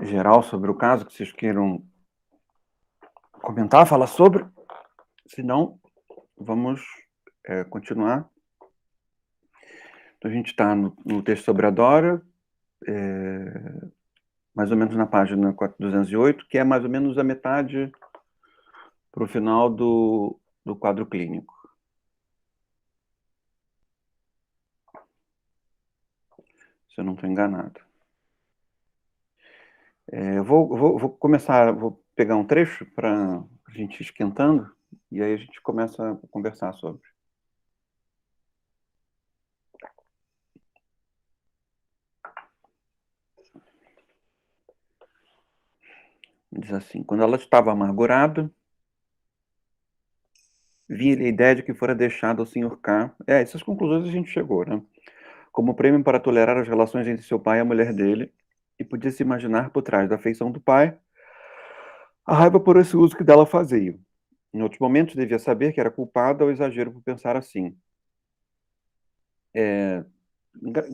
geral sobre o caso que vocês queiram comentar, falar sobre. Se não, vamos continuar. Então, a gente está no texto sobre a Dora, mais ou menos na página 208, que é mais ou menos a metade para o final do quadro clínico. Se eu não estou enganado. Eu vou começar, vou pegar um trecho para a gente ir esquentando, e aí a gente começa a conversar sobre. Diz assim: quando ela estava amargurada, vi-lhe a ideia de que fora deixado ao Sr. K. Essas conclusões a gente chegou, né? Como prêmio para tolerar as relações entre seu pai e a mulher dele, e podia se imaginar por trás da afeição do pai a raiva por esse uso que dela fazia. Em outros momentos, devia saber que era culpada ao exagero por pensar assim.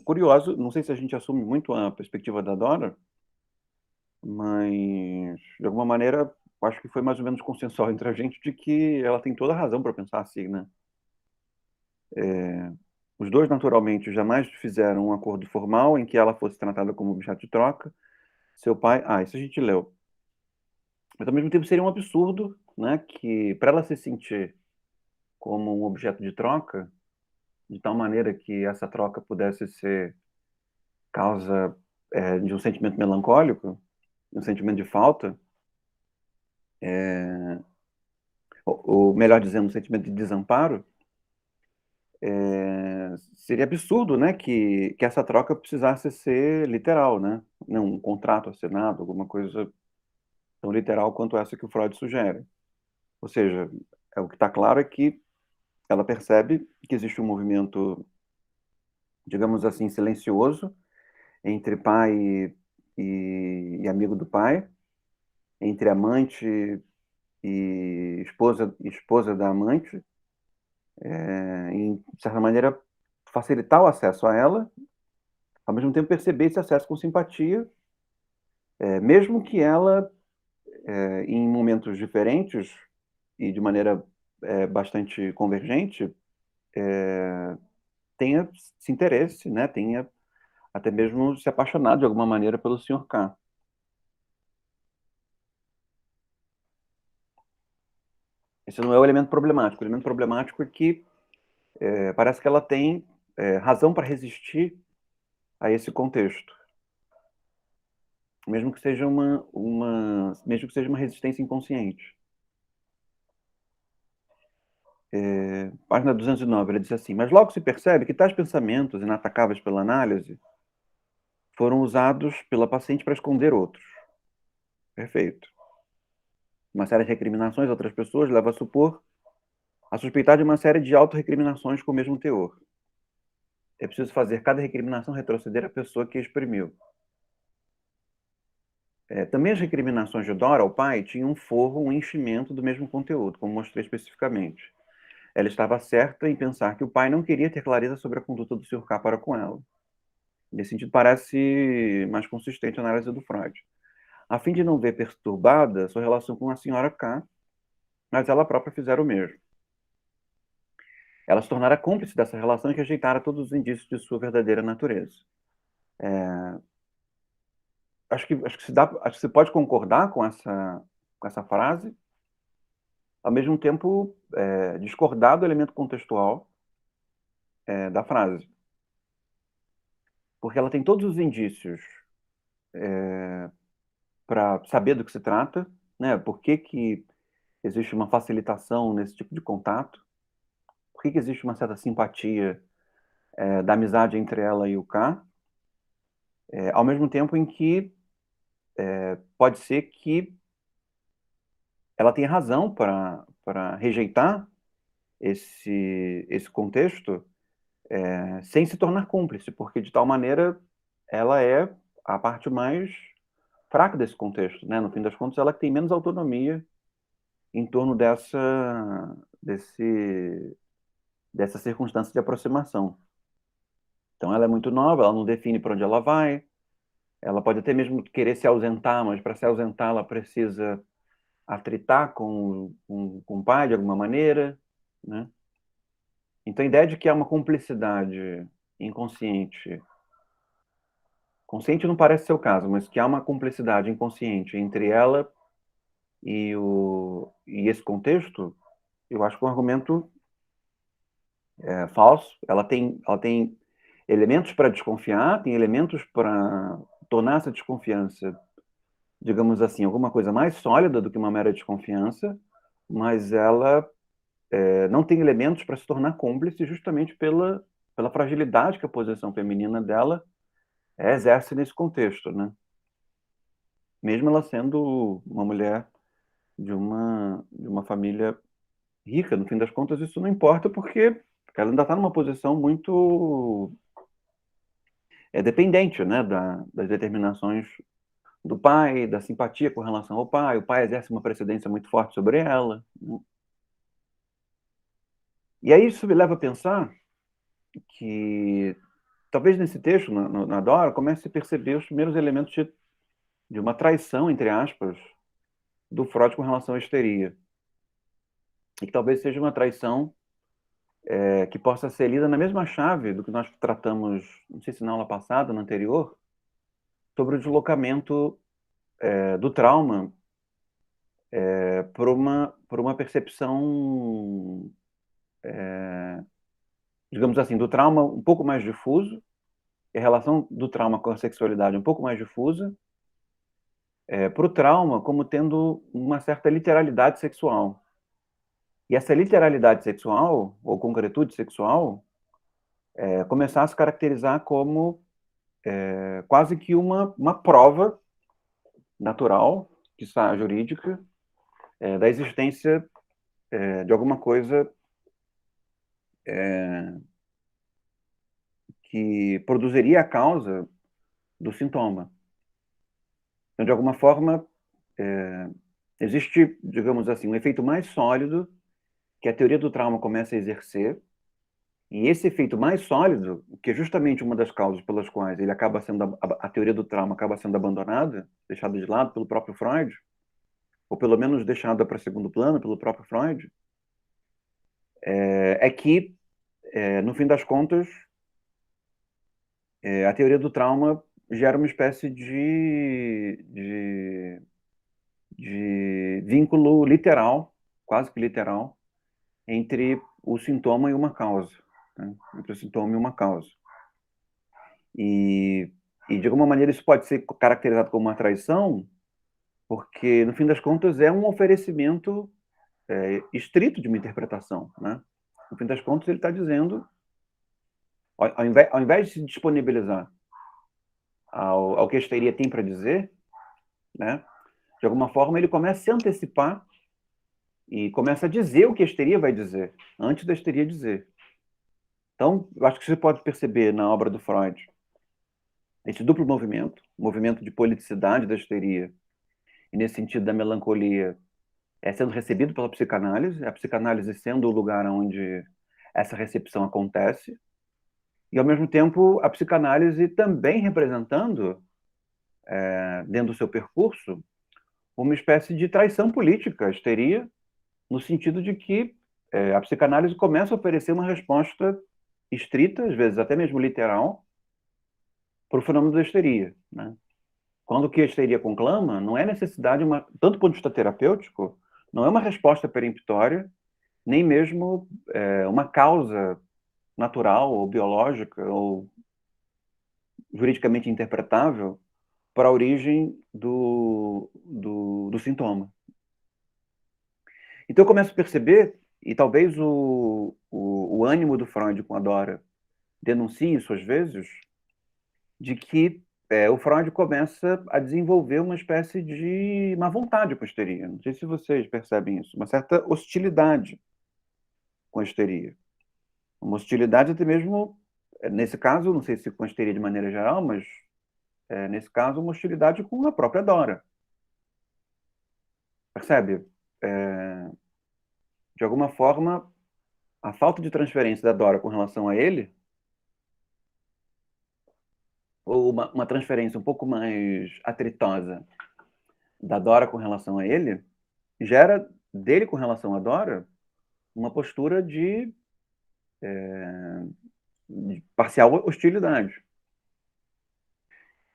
Curioso, não sei se a gente assume muito a perspectiva da Dora, mas, de alguma maneira, acho que foi mais ou menos consensual entre a gente de que ela tem toda a razão para pensar assim, né? Os dois, naturalmente, jamais fizeram um acordo formal em que ela fosse tratada como objeto de troca. Seu pai... isso a gente leu. Mas, ao mesmo tempo, seria um absurdo, né, que para ela se sentir como um objeto de troca, de tal maneira que essa troca pudesse ser causa de um sentimento melancólico, um sentimento de falta, ou melhor dizendo, um sentimento de desamparo, seria absurdo, né, que essa troca precisasse ser literal, né? Não um contrato assinado, alguma coisa tão literal quanto essa que o Freud sugere. Ou seja, o que está claro é que ela percebe que existe um movimento, digamos assim, silencioso entre pai e amigo do pai, entre amante e esposa da amante, em de certa maneira facilitar o acesso a ela, ao mesmo tempo perceber esse acesso com simpatia, mesmo que ela, em momentos diferentes e de maneira bastante convergente, tenha se interesse, né, tenha até mesmo se apaixonado de alguma maneira pelo Sr. K. Esse não é o elemento problemático. O elemento problemático é que parece que ela tem razão para resistir a esse contexto, mesmo que seja mesmo que seja uma resistência inconsciente. Página 209, ele diz assim: mas logo se percebe que tais pensamentos, inatacáveis pela análise, foram usados pela paciente para esconder outros. Perfeito. Uma série de recriminações a outras pessoas leva a suspeitar de uma série de autorrecriminações com o mesmo teor. É preciso fazer cada recriminação retroceder à pessoa que a exprimiu. Também as recriminações de Dora ao pai tinham um forro, um enchimento do mesmo conteúdo, como mostrei especificamente. Ela estava certa em pensar que o pai não queria ter clareza sobre a conduta do Sr. K para com ela. Nesse sentido, parece mais consistente a análise do Freud. A fim de não ver perturbada sua relação com a senhora K, mas ela própria fizera o mesmo. Ela se tornara cúmplice dessa relação e rejeitara todos os indícios de sua verdadeira natureza. Acho que você pode concordar com essa frase, ao mesmo tempo discordar do elemento contextual da frase. Porque ela tem todos os indícios para saber do que se trata, né? Por que existe uma facilitação nesse tipo de contato, por que existe uma certa simpatia da amizade entre ela e o K, ao mesmo tempo em que pode ser que ela tenha razão para rejeitar esse contexto sem se tornar cúmplice, porque de tal maneira ela é a parte mais fraca desse contexto, né? No fim das contas, ela que tem menos autonomia em torno dessa circunstância de aproximação. Então, ela é muito nova, ela não define para onde ela vai, Ela pode até mesmo querer se ausentar, mas para se ausentar ela precisa atritar com o pai de alguma maneira, né? Então a ideia de que há uma cumplicidade inconsciente, consciente não parece ser o caso, mas que há uma cumplicidade inconsciente entre ela e esse contexto, eu acho que é um argumento falso. Ela tem elementos para desconfiar, tem elementos para tornar essa desconfiança, digamos assim, alguma coisa mais sólida do que uma mera desconfiança, mas ela não tem elementos para se tornar cúmplice justamente pela fragilidade que a posição feminina dela exerce nesse contexto, né? Mesmo ela sendo uma mulher de uma família rica, no fim das contas, isso não importa porque ela ainda está numa posição muito dependente, né, das determinações do pai, da simpatia com relação ao pai. O pai exerce uma precedência muito forte sobre ela, né? E aí isso me leva a pensar que talvez nesse texto, na Dora, comece a perceber os primeiros elementos de uma traição, entre aspas, do Freud com relação à histeria. E que talvez seja uma traição que possa ser lida na mesma chave do que nós tratamos, não sei se na aula passada, na anterior, sobre o deslocamento do trauma por uma percepção, digamos assim, do trauma um pouco mais difuso, e a relação do trauma com a sexualidade um pouco mais difusa, para o trauma como tendo uma certa literalidade sexual. E essa literalidade sexual, ou concretude sexual, começar a se caracterizar como quase que uma prova natural, que está jurídica, da existência de alguma coisa que produziria a causa do sintoma. Então, de alguma forma, existe, digamos assim, um efeito mais sólido que a teoria do trauma começa a exercer, e esse efeito mais sólido, que é justamente uma das causas pelas quais ele acaba sendo a teoria do trauma acaba sendo abandonada, deixada de lado pelo próprio Freud, ou pelo menos deixada para segundo plano pelo próprio Freud, é que, no fim das contas, a teoria do trauma gera uma espécie de vínculo literal, quase que literal, entre o sintoma e uma causa, né? Entre o sintoma e uma causa. E, de alguma maneira, isso pode ser caracterizado como uma traição, porque, no fim das contas, é um oferecimento estrito de uma interpretação, né? No fim das contas, ele está dizendo, ao invés de se disponibilizar ao que a histeria tem para dizer, né? De alguma forma, ele começa a se antecipar e começa a dizer o que a histeria vai dizer, antes da histeria dizer. Então, eu acho que você pode perceber na obra do Freud esse duplo movimento, o movimento de politicidade da histeria, e nesse sentido da melancolia, sendo recebido pela psicanálise, a psicanálise sendo o lugar onde essa recepção acontece, e ao mesmo tempo a psicanálise também representando, dentro do seu percurso, uma espécie de traição política, a histeria, no sentido de que a psicanálise começa a oferecer uma resposta estrita, às vezes até mesmo literal, para o fenômeno da histeria, né? Quando o que a histeria conclama, não é necessidade, tanto do ponto de vista terapêutico, não é uma resposta peremptória, nem mesmo uma causa natural ou biológica ou juridicamente interpretável para a origem do sintoma. Então eu começo a perceber, e talvez o ânimo do Freud com a Dora denuncie isso às vezes, de que o Freud começa a desenvolver uma espécie de má vontade com a histeria. Não sei se vocês percebem isso, uma certa hostilidade com a histeria. Uma hostilidade até mesmo, nesse caso, não sei se com a histeria de maneira geral, mas nesse caso, uma hostilidade com a própria Dora. Percebe? De alguma forma, a falta de transferência da Dora com relação a ele ou uma transferência um pouco mais atritosa da Dora com relação a ele, gera dele com relação à Dora uma postura de parcial hostilidade,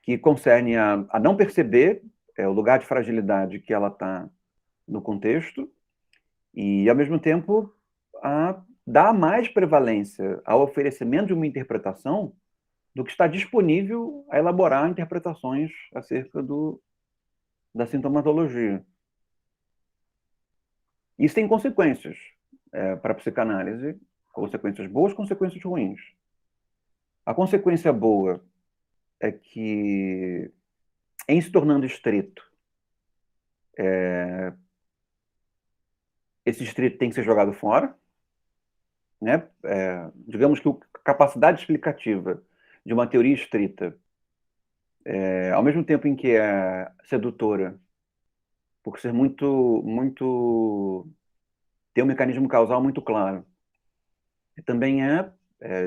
que concerne a não perceber o lugar de fragilidade que ela está no contexto e, ao mesmo tempo, a dar mais prevalência ao oferecimento de uma interpretação do que está disponível a elaborar interpretações acerca da sintomatologia. Isso tem consequências para a psicanálise, consequências boas, consequências ruins. A consequência boa é que, em se tornando estrito, esse estrito tem que ser jogado fora, né? Digamos que a capacidade explicativa de uma teoria estrita, ao mesmo tempo em que é sedutora, por ser ter um mecanismo causal muito claro, também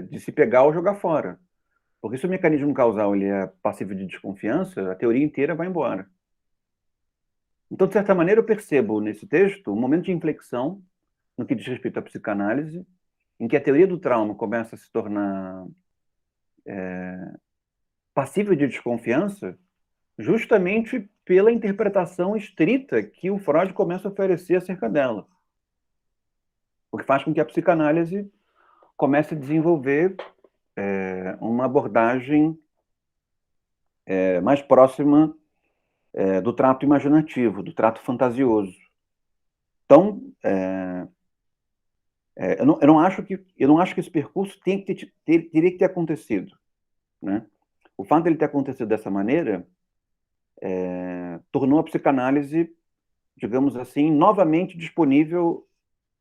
de se pegar ou jogar fora. Porque se o mecanismo causal ele é passível de desconfiança, a teoria inteira vai embora. Então, de certa maneira, eu percebo nesse texto um momento de inflexão no que diz respeito à psicanálise, em que a teoria do trauma começa a se tornar passível de desconfiança, justamente pela interpretação estrita que o Freud começa a oferecer acerca dela. O que faz com que a psicanálise comece a desenvolver uma abordagem mais próxima do trato imaginativo, do trato fantasioso. Então, eu não acho que esse percurso teria que ter acontecido, né? O fato dele ter acontecido dessa maneira tornou a psicanálise, digamos assim, novamente disponível,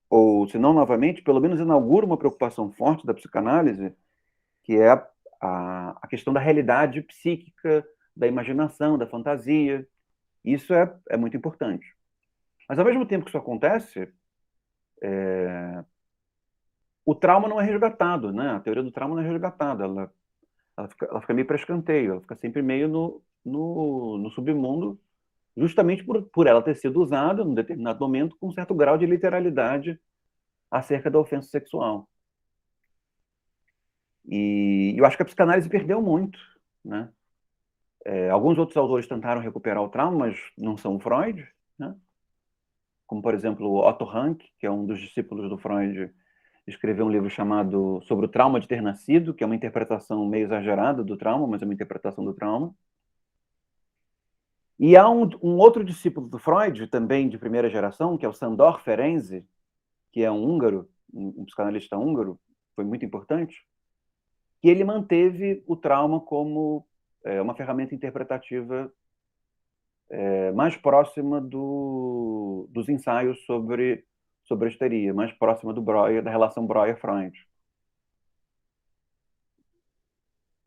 ou se não novamente, pelo menos inaugura uma preocupação forte da psicanálise, que é a questão da realidade psíquica, da imaginação, da fantasia. Isso é muito importante. Mas, ao mesmo tempo que isso acontece, o trauma não é resgatado, né? A teoria do trauma não é resgatada. Ela fica meio para escanteio, ela fica sempre meio no submundo, justamente por ela ter sido usada, num determinado momento, com um certo grau de literalidade acerca da ofensa sexual. E eu acho que a psicanálise perdeu muito, né? Alguns outros autores tentaram recuperar o trauma, mas não são Freud, né? Como, por exemplo, Otto Rank, que é um dos discípulos do Freud, escreveu um livro chamado Sobre o Trauma de Ter Nascido, que é uma interpretação meio exagerada do trauma, mas é uma interpretação do trauma. E há um outro discípulo do Freud, também de primeira geração, que é o Sándor Ferenczi, que é um húngaro, um psicanalista húngaro, foi muito importante, que ele manteve o trauma como uma ferramenta interpretativa mais próxima dos ensaios sobre a histeria, mais próxima do Breuer, da relação Breuer-Freud.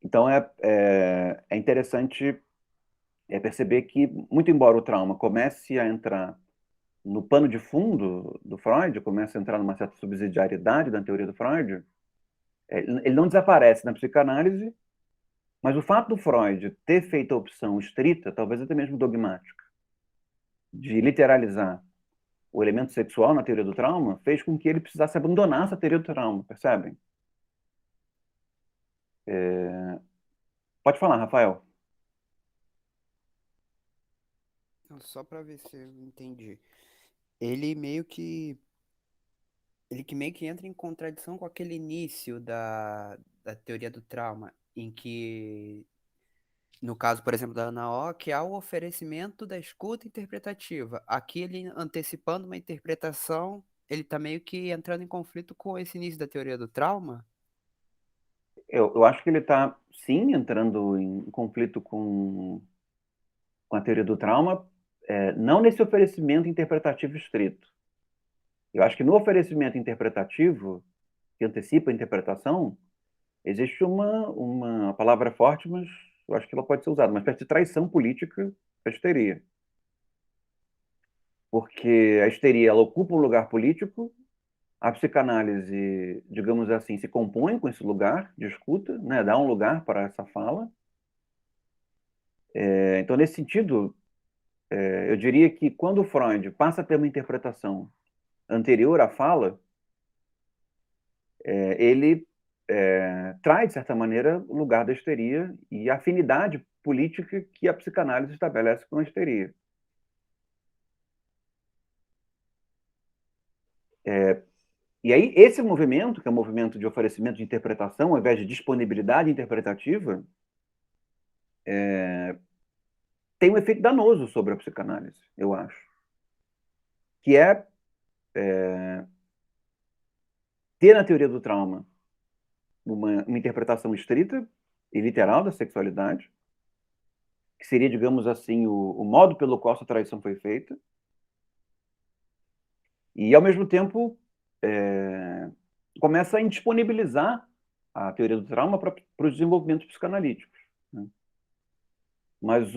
Então é interessante perceber que, muito embora o trauma comece a entrar no pano de fundo do Freud, comece a entrar numa certa subsidiariedade da teoria do Freud, ele não desaparece na psicanálise, mas o fato do Freud ter feito a opção estrita, talvez até mesmo dogmática, de literalizar o elemento sexual na teoria do trauma, fez com que ele precisasse abandonar essa teoria do trauma, percebem? Pode falar, Rafael. Então, só para ver se eu entendi. Ele meio que ele meio que entra em contradição com aquele início da teoria do trauma, em que, no caso, por exemplo, da Ana O, que há o oferecimento da escuta interpretativa. Aqui ele antecipando uma interpretação, ele está meio que entrando em conflito com esse início da teoria do trauma. Eu acho que ele está, sim, entrando em conflito com a teoria do trauma, não nesse oferecimento interpretativo estrito. Eu acho que no oferecimento interpretativo, que antecipa a interpretação, existe uma palavra forte, mas eu acho que ela pode ser usada, uma espécie de traição política da histeria. Porque a histeria, ela ocupa um lugar político, a psicanálise, digamos assim, se compõe com esse lugar de escuta, né, dá um lugar para essa fala, Então, nesse sentido, eu diria que quando o Freud passa a ter uma interpretação anterior à fala, ele traz, de certa maneira, o lugar da histeria e a afinidade política que a psicanálise estabelece com a histeria. E aí, esse movimento, que é um movimento de oferecimento de interpretação, ao invés de disponibilidade interpretativa, tem um efeito danoso sobre a psicanálise, eu acho. Que é ter na teoria do trauma uma interpretação estrita e literal da sexualidade, que seria, digamos assim, o modo pelo qual essa traição foi feita, e, ao mesmo tempo, começa a indisponibilizar a teoria do trauma para os desenvolvimentos psicanalíticos. Né? Mas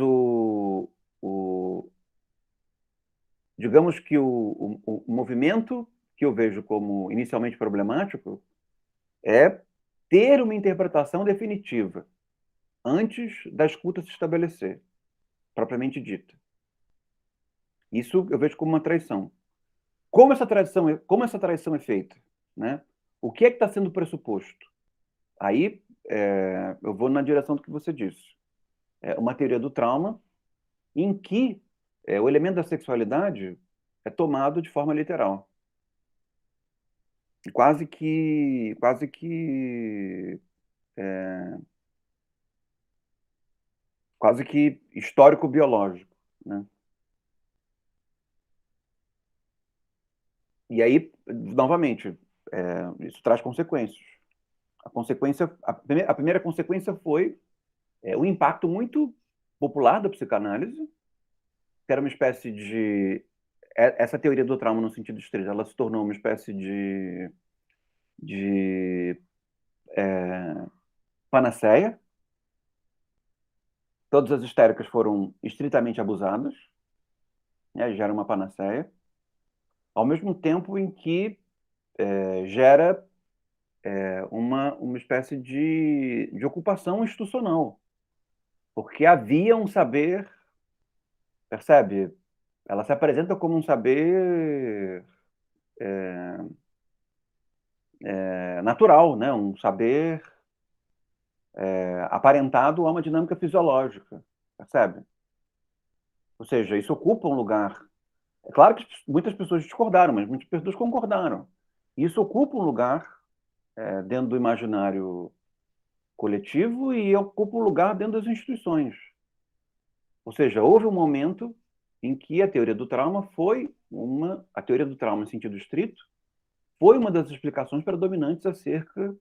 digamos que o movimento que eu vejo como inicialmente problemático é ter uma interpretação definitiva antes da escuta se estabelecer, propriamente dita. Isso eu vejo como uma traição. Como essa traição é feita? Né? O que é que está sendo pressuposto? Aí eu vou na direção do que você disse. É uma teoria do trauma em que o elemento da sexualidade é tomado de forma literal. Quase que histórico-biológico, né? E aí, novamente, isso traz consequências. A primeira consequência foi o impacto muito popular da psicanálise, que era uma espécie de... Essa teoria do trauma, no sentido estrito, ela se tornou uma espécie de panaceia. Todas as histéricas foram estritamente abusadas, né, gera uma panaceia, ao mesmo tempo em que gera uma espécie de ocupação institucional, porque havia um saber, percebe? Ela se apresenta como um saber natural, né? Um saber aparentado a uma dinâmica fisiológica, percebe? Ou seja, isso ocupa um lugar. É claro que muitas pessoas discordaram, mas muitas pessoas concordaram. Isso ocupa um lugar dentro do imaginário coletivo e ocupa um lugar dentro das instituições. Ou seja, houve um momento em que a teoria do trauma a teoria do trauma em sentido estrito, foi uma das explicações predominantes acerca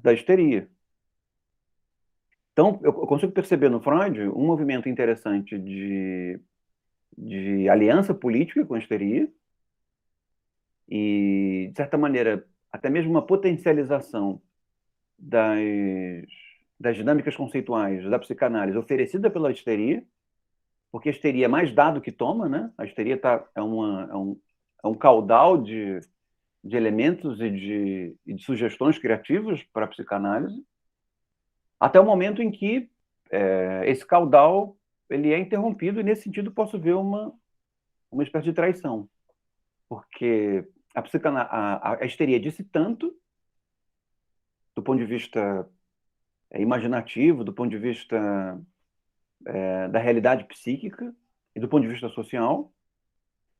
da histeria. Então, eu consigo perceber no Freud um movimento interessante de aliança política com a histeria e, de certa maneira, até mesmo uma potencialização das dinâmicas conceituais da psicanálise oferecida pela histeria, porque a histeria é mais dado que toma, né? A histeria é um caudal de elementos e de sugestões criativas para a psicanálise, até o momento em que esse caudal ele é interrompido, e nesse sentido posso ver uma espécie de traição, porque a histeria disse tanto, do ponto de vista imaginativo, do ponto de vista da realidade psíquica e do ponto de vista social,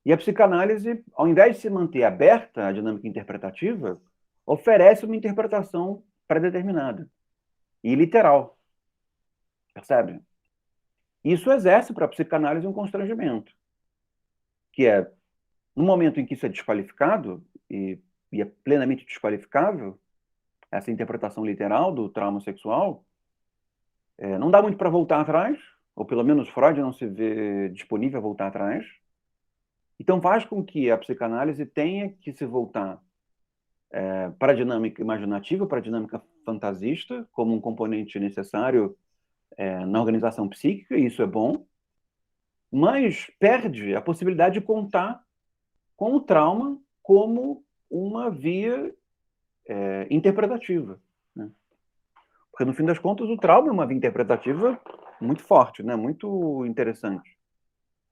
e a psicanálise, ao invés de se manter aberta à dinâmica interpretativa, oferece uma interpretação pré-determinada e literal, percebe? Isso exerce para a psicanálise um constrangimento, que é, no momento em que isso é desqualificado, e é plenamente desqualificável, essa interpretação literal do trauma sexual, não dá muito para voltar atrás, ou pelo menos Freud não se vê disponível a voltar atrás. Então faz com que a psicanálise tenha que se voltar para a dinâmica imaginativa, para a dinâmica fantasista, como um componente necessário na organização psíquica, e isso é bom, mas perde a possibilidade de contar com o trauma como uma via interpretativa. Né? Porque, no fim das contas, o trauma é uma via interpretativa muito forte, né? Muito interessante.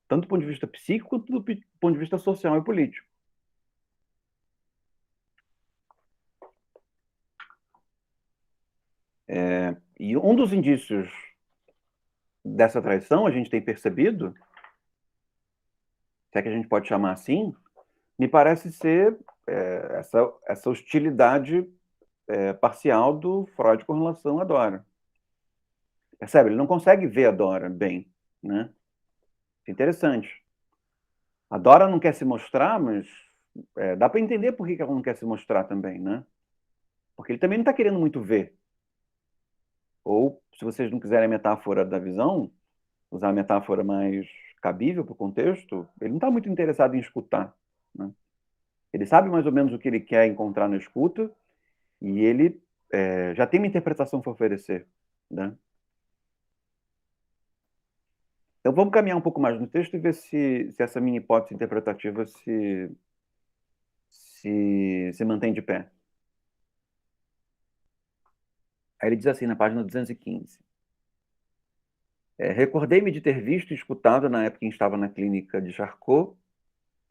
Tanto do ponto de vista psíquico, quanto do ponto de vista social e político. E um dos indícios dessa traição, a gente tem percebido, se é que a gente pode chamar assim, me parece ser essa hostilidade parcial do Freud com relação à Dora. Percebe? Ele não consegue ver a Dora bem, né? É interessante. A Dora não quer se mostrar, mas dá para entender por que ela não quer se mostrar também, né? Porque ele também não está querendo muito ver. Ou, se vocês não quiserem a metáfora da visão, usar a metáfora mais cabível para o contexto, ele não está muito interessado em escutar, né? Ele sabe mais ou menos o que ele quer encontrar na escuta e ele já tem uma interpretação para oferecer, né? Então vamos caminhar um pouco mais no texto e ver se essa minha hipótese interpretativa se mantém de pé. Aí ele diz assim na página 215. Recordei-me de ter visto e escutado na época em que estava na clínica de Charcot,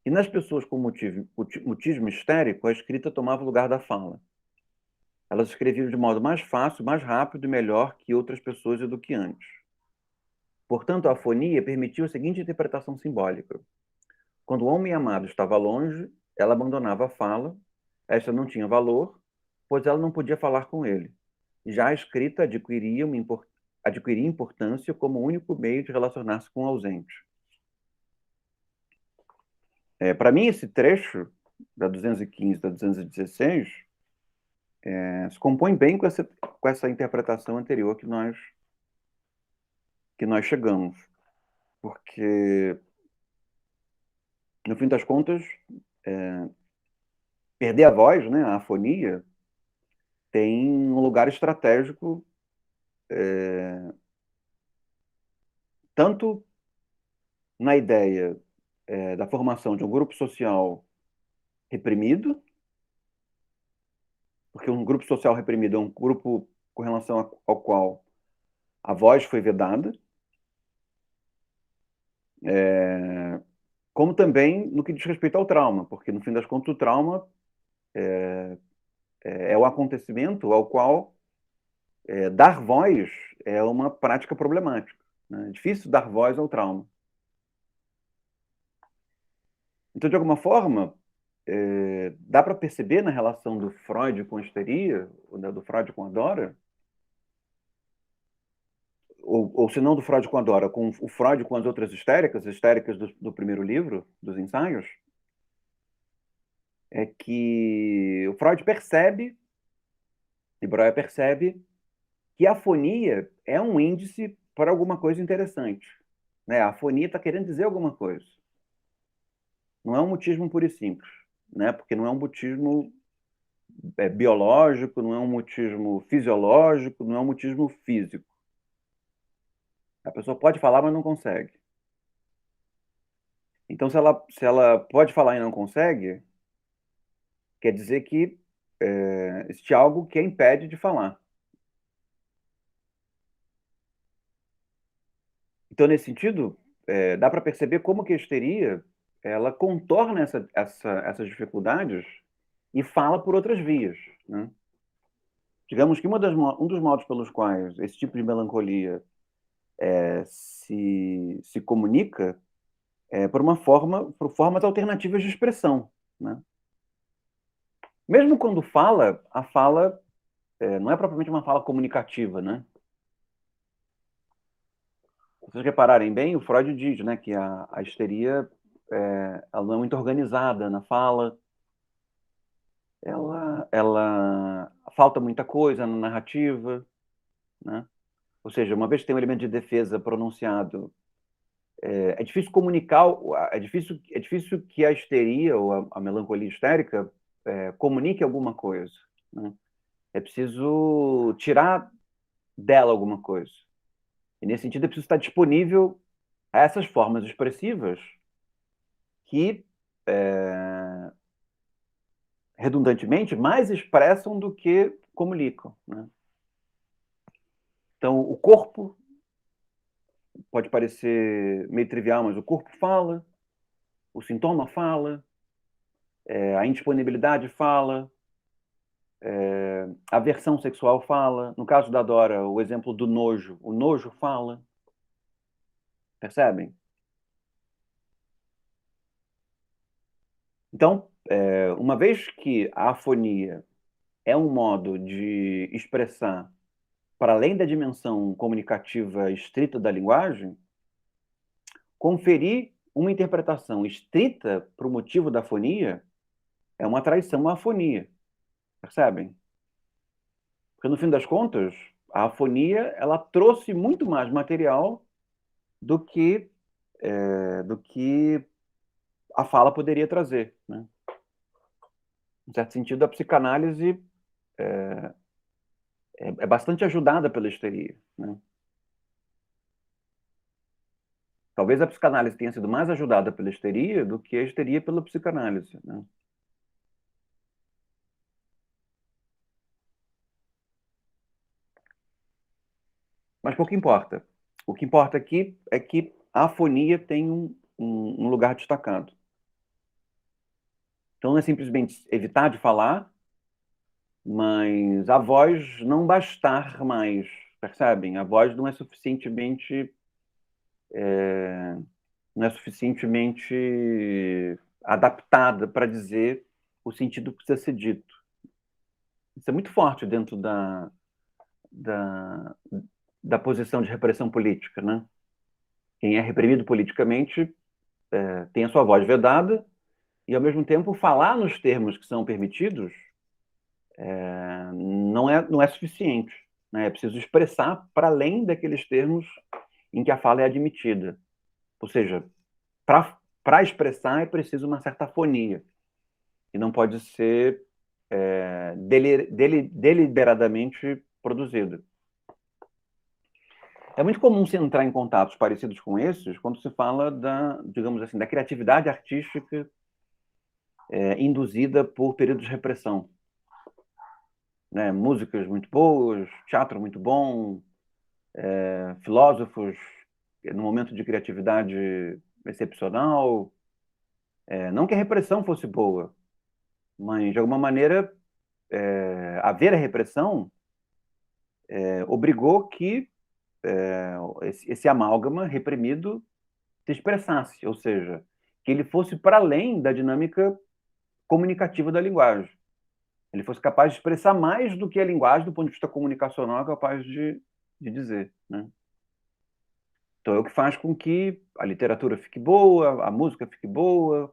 e nas pessoas com mutismo histérico, a escrita tomava o lugar da fala. Elas escreviam de modo mais fácil, mais rápido e melhor que outras pessoas e do que antes. Portanto, a afonia permitiu a seguinte interpretação simbólica. Quando o homem amado estava longe, ela abandonava a fala, esta não tinha valor, pois ela não podia falar com ele. Já a escrita adquiria importância como o único meio de relacionar-se com o ausente. Para mim, esse trecho, da 215 da 216, se compõe bem com essa interpretação anterior que nós chegamos. Porque, no fim das contas, perder a voz, né, a afonia, tem um lugar estratégico tanto na ideia da formação de um grupo social reprimido, porque um grupo social reprimido é um grupo com relação ao qual a voz foi vedada, como também no que diz respeito ao trauma, porque no fim das contas o trauma é o acontecimento ao qual dar voz é uma prática problemática, né? É difícil dar voz ao trauma. Então, de alguma forma, dá para perceber na relação do Freud com a histeria, do Freud com a Dora, ou se não do Freud com a Dora, com o Freud com as outras histéricas, as histéricas do primeiro livro, dos ensaios, é que o Freud percebe, e Breuer percebe, que a afonia é um índice para alguma coisa interessante, né? A afonia está querendo dizer alguma coisa. Não é um mutismo puro e simples, né? Porque não é um mutismo biológico, não é um mutismo fisiológico, não é um mutismo físico. A pessoa pode falar, mas não consegue. Então, se ela pode falar e não consegue, quer dizer que existe algo que a impede de falar. Então, nesse sentido, dá para perceber como que a histeria ela contorna essas dificuldades e fala por outras vias, né? Digamos que um dos modos pelos quais esse tipo de melancolia se comunica por formas alternativas de expressão, né? Mesmo quando fala, a fala não é propriamente uma fala comunicativa, né? Se vocês repararem bem, o Freud diz, né, que a histeria ela não é muito organizada na fala, ela falta muita coisa na narrativa, né? Ou seja, uma vez que tem um elemento de defesa pronunciado, é difícil comunicar, é difícil que a histeria ou a melancolia histérica comunique alguma coisa, né? É preciso tirar dela alguma coisa. E nesse sentido é preciso estar disponível a essas formas expressivas que, redundantemente, mais expressam do que comunicam, né? Então, o corpo pode parecer meio trivial, mas o corpo fala, o sintoma fala, a indisponibilidade fala, a aversão sexual fala. No caso da Dora, o exemplo do nojo, o nojo fala. Percebem? Então, uma vez que a afonia é um modo de expressar para além da dimensão comunicativa estrita da linguagem, conferir uma interpretação estrita para o motivo da afonia é uma traição à afonia. Percebem? Porque, no fim das contas, a afonia ela trouxe muito mais material do que a fala poderia trazer. Né? Em certo sentido, a psicanálise é bastante ajudada pela histeria. Né? Talvez a psicanálise tenha sido mais ajudada pela histeria do que a histeria pela psicanálise. Né? Mas pouco importa. O que importa aqui é que a afonia tem um lugar destacado. Então não é simplesmente evitar de falar, mas a voz não bastar mais, percebem? A voz não é suficientemente adaptada para dizer o sentido que precisa ser dito. Isso é muito forte dentro da, da posição de repressão política, né? Quem é reprimido politicamente tem a sua voz vedada e, ao mesmo tempo, falar nos termos que são permitidos não é suficiente. Né? É preciso expressar para além daqueles termos em que a fala é admitida. Ou seja, para expressar é preciso uma certa afonia, e não pode ser deliberadamente produzida. É muito comum se entrar em contatos parecidos com esses quando se fala digamos assim, da criatividade artística induzida por períodos de repressão. Né? Músicas muito boas, teatro muito bom, filósofos no momento de criatividade excepcional. Não que a repressão fosse boa, mas de alguma maneira haver a repressão obrigou que esse amálgama reprimido se expressasse, ou seja, que ele fosse para além da dinâmica comunicativa da linguagem. Ele fosse capaz de expressar mais do que a linguagem, do ponto de vista comunicacional, é capaz de dizer. Né? Então, é o que faz com que a literatura fique boa, a música fique boa,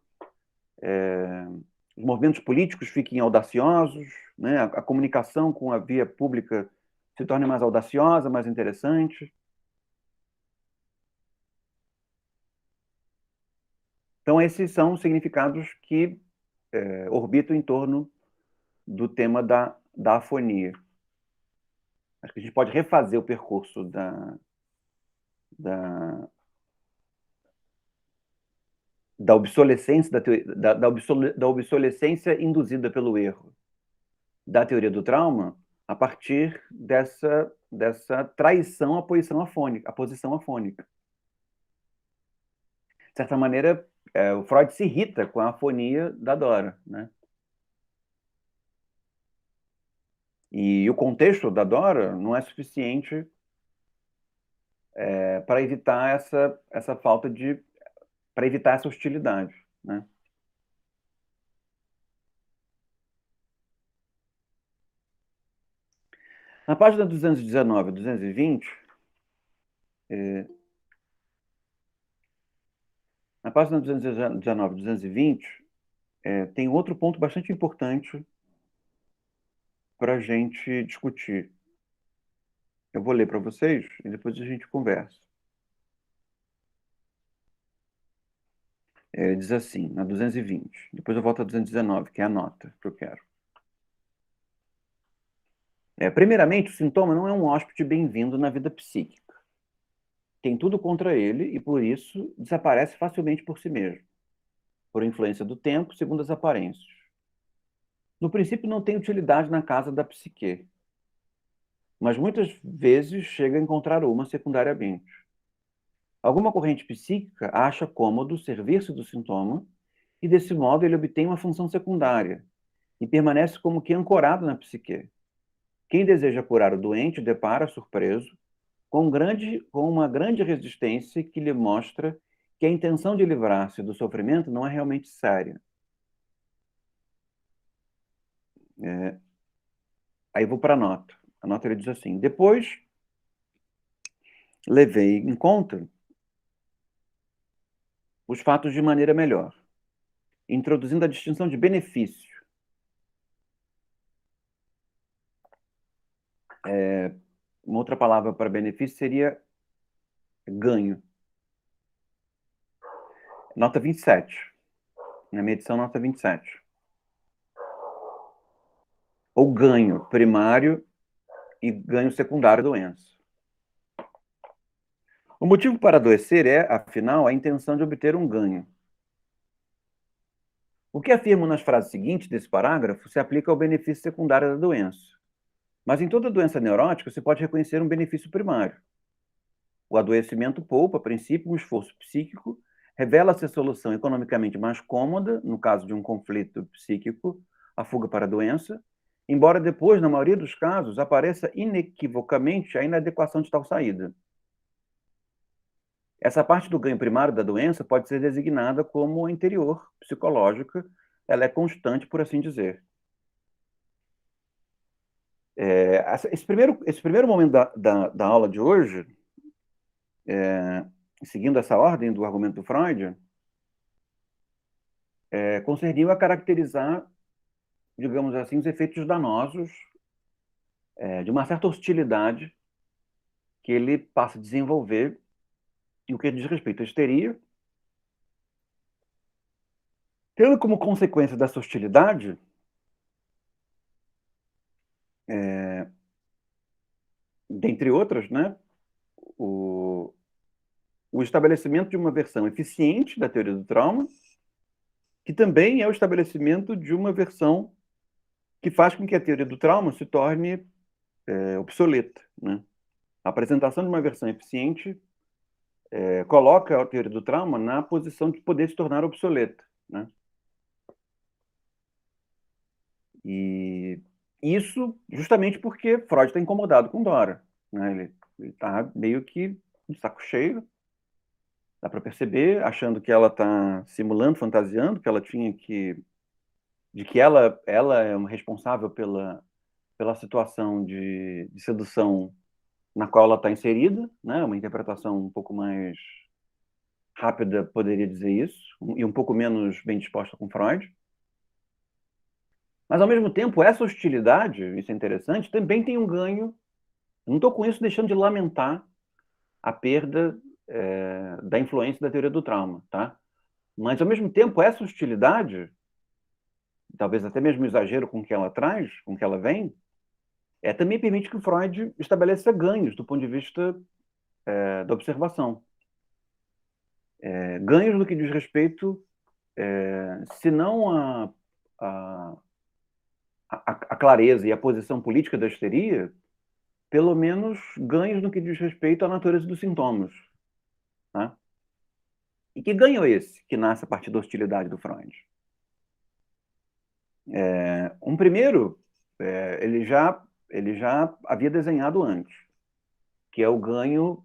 os movimentos políticos fiquem audaciosos, né? A comunicação com a via pública se torne mais audaciosa, mais interessante. Então, esses são os significados que orbitam em torno do tema da afonia. Acho que a gente pode refazer o percurso da, da obsolescência, da obsolescência induzida pelo erro da teoria do trauma a partir dessa traição à posição afônica. De certa maneira, o Freud se irrita com a afonia da Dora, né? E o contexto da Dora não é suficiente para evitar essa falta para evitar essa hostilidade, né? Na página 219 e 220, na página 219 e 220, tem outro ponto bastante importante para a gente discutir. Eu vou ler para vocês e depois a gente conversa. Diz assim, na 220. Depois eu volto a 219, que é a nota que eu quero. Primeiramente, o sintoma não é um hóspede bem-vindo na vida psíquica. Tem tudo contra ele e, por isso, desaparece facilmente por si mesmo, por influência do tempo, segundo as aparências. No princípio, não tem utilidade na casa da psique, mas muitas vezes chega a encontrar uma secundariamente. Alguma corrente psíquica acha cômodo servir-se do sintoma e, desse modo, ele obtém uma função secundária e permanece como que ancorado na psique. Quem deseja curar o doente depara, surpreso, com uma grande resistência que lhe mostra que a intenção de livrar-se do sofrimento não é realmente séria. Aí vou para a nota. A nota ele diz assim: depois levei em conta os fatos de maneira melhor, introduzindo a distinção de benefício. Uma outra palavra para benefício seria ganho. Nota 27. Na minha edição, nota 27. Ou ganho primário e ganho secundário da doença. O motivo para adoecer é, afinal, a intenção de obter um ganho. O que afirmo nas frases seguintes desse parágrafo se aplica ao benefício secundário da doença. Mas em toda doença neurótica se pode reconhecer um benefício primário. O adoecimento poupa, a princípio, um esforço psíquico, revela-se a solução economicamente mais cômoda, no caso de um conflito psíquico, a fuga para a doença, embora depois, na maioria dos casos, apareça inequivocamente a inadequação de tal saída. Essa parte do ganho primário da doença pode ser designada como interior, psicológica, ela é constante, por assim dizer. Esse primeiro momento da aula de hoje, seguindo essa ordem do argumento do Freud, concerniu a caracterizar, digamos assim, os efeitos danosos de uma certa hostilidade que ele passa a desenvolver em o que diz respeito à histeria, tendo como consequência dessa hostilidade dentre outras, né, o estabelecimento de uma versão eficiente da teoria do trauma, que também é o estabelecimento de uma versão que faz com que a teoria do trauma se torne obsoleta, né? A apresentação de uma versão eficiente coloca a teoria do trauma na posição de poder se tornar obsoleta, né? E isso justamente porque Freud está incomodado com Dora, né? Ele está meio que de saco cheio, dá para perceber, achando que ela está simulando, fantasiando, que ela tinha de que ela é uma responsável pela situação de sedução na qual ela está inserida, né? Uma interpretação um pouco mais rápida poderia dizer isso, e um pouco menos bem disposta com Freud. Mas, ao mesmo tempo, essa hostilidade, isso é interessante, também tem um ganho. Eu não estou com isso deixando de lamentar a perda da influência da teoria do trauma, tá? Mas, ao mesmo tempo, essa hostilidade, talvez até mesmo o exagero com que ela traz, com que ela vem, também permite que o Freud estabeleça ganhos do ponto de vista da observação. Ganhos no que diz respeito, se não a clareza e a posição política da histeria, pelo menos ganhos no que diz respeito à natureza dos sintomas. Tá? E que ganho é esse que nasce a partir da hostilidade do Freud? Um primeiro, ele já havia desenhado antes, que é o ganho,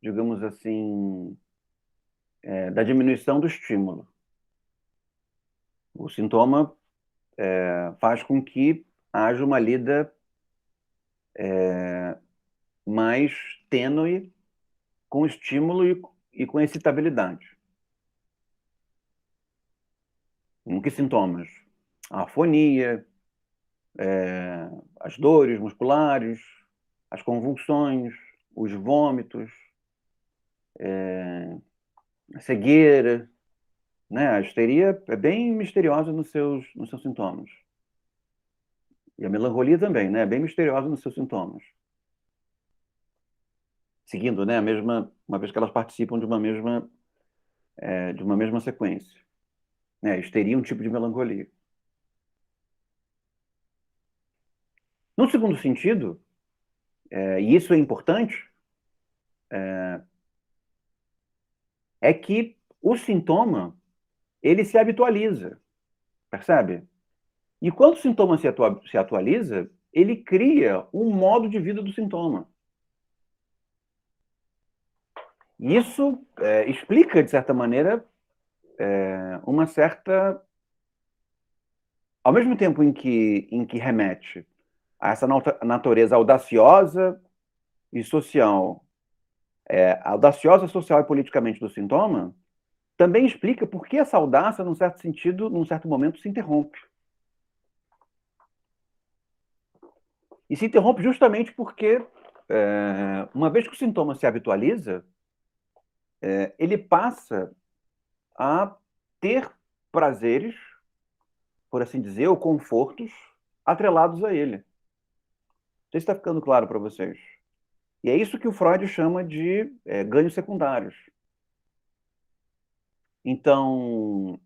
digamos assim, da diminuição do estímulo. O sintoma faz com que haja uma lida mais tênue com estímulo e com excitabilidade. Que sintomas? A afonia, as dores musculares, as convulsões, os vômitos, a cegueira, né? A histeria é bem misteriosa nos seus sintomas. E a melancolia também, né? É bem misteriosa nos seus sintomas. Seguindo, né, uma vez que elas participam de uma mesma sequência. Né? A histeria é um tipo de melancolia. No segundo sentido, e isso é importante, é que o sintoma, ele se habitualiza, percebe? E quando o sintoma se atualiza, ele cria um modo de vida do sintoma. E isso explica, de certa maneira, uma certa... Ao mesmo tempo em que remete a essa natureza audaciosa e social, audaciosa social e politicamente do sintoma, também explica por que essa audácia, num certo sentido, num certo momento, se interrompe. E se interrompe justamente porque, uma vez que o sintoma se habitualiza, ele passa a ter prazeres, por assim dizer, ou confortos atrelados a ele. Não sei se está ficando claro para vocês. E é isso que o Freud chama de ganhos secundários. Então,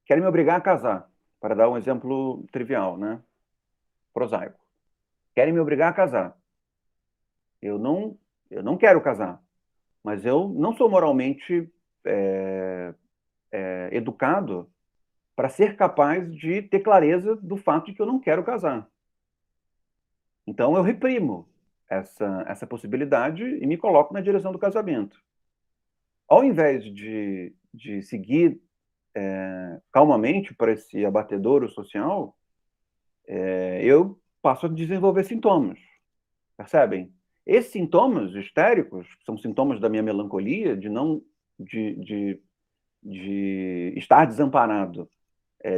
querem me obrigar a casar, para dar um exemplo trivial, né? Prosaico. Querem me obrigar a casar. Eu não quero casar, mas eu não sou moralmente educado para ser capaz de ter clareza do fato de que eu não quero casar. Então eu reprimo essa possibilidade e me coloco na direção do casamento. Ao invés de seguir calmamente para esse abatedouro social, eu passo a desenvolver sintomas, percebem? Esses sintomas histéricos são sintomas da minha melancolia, de, de, de estar desamparado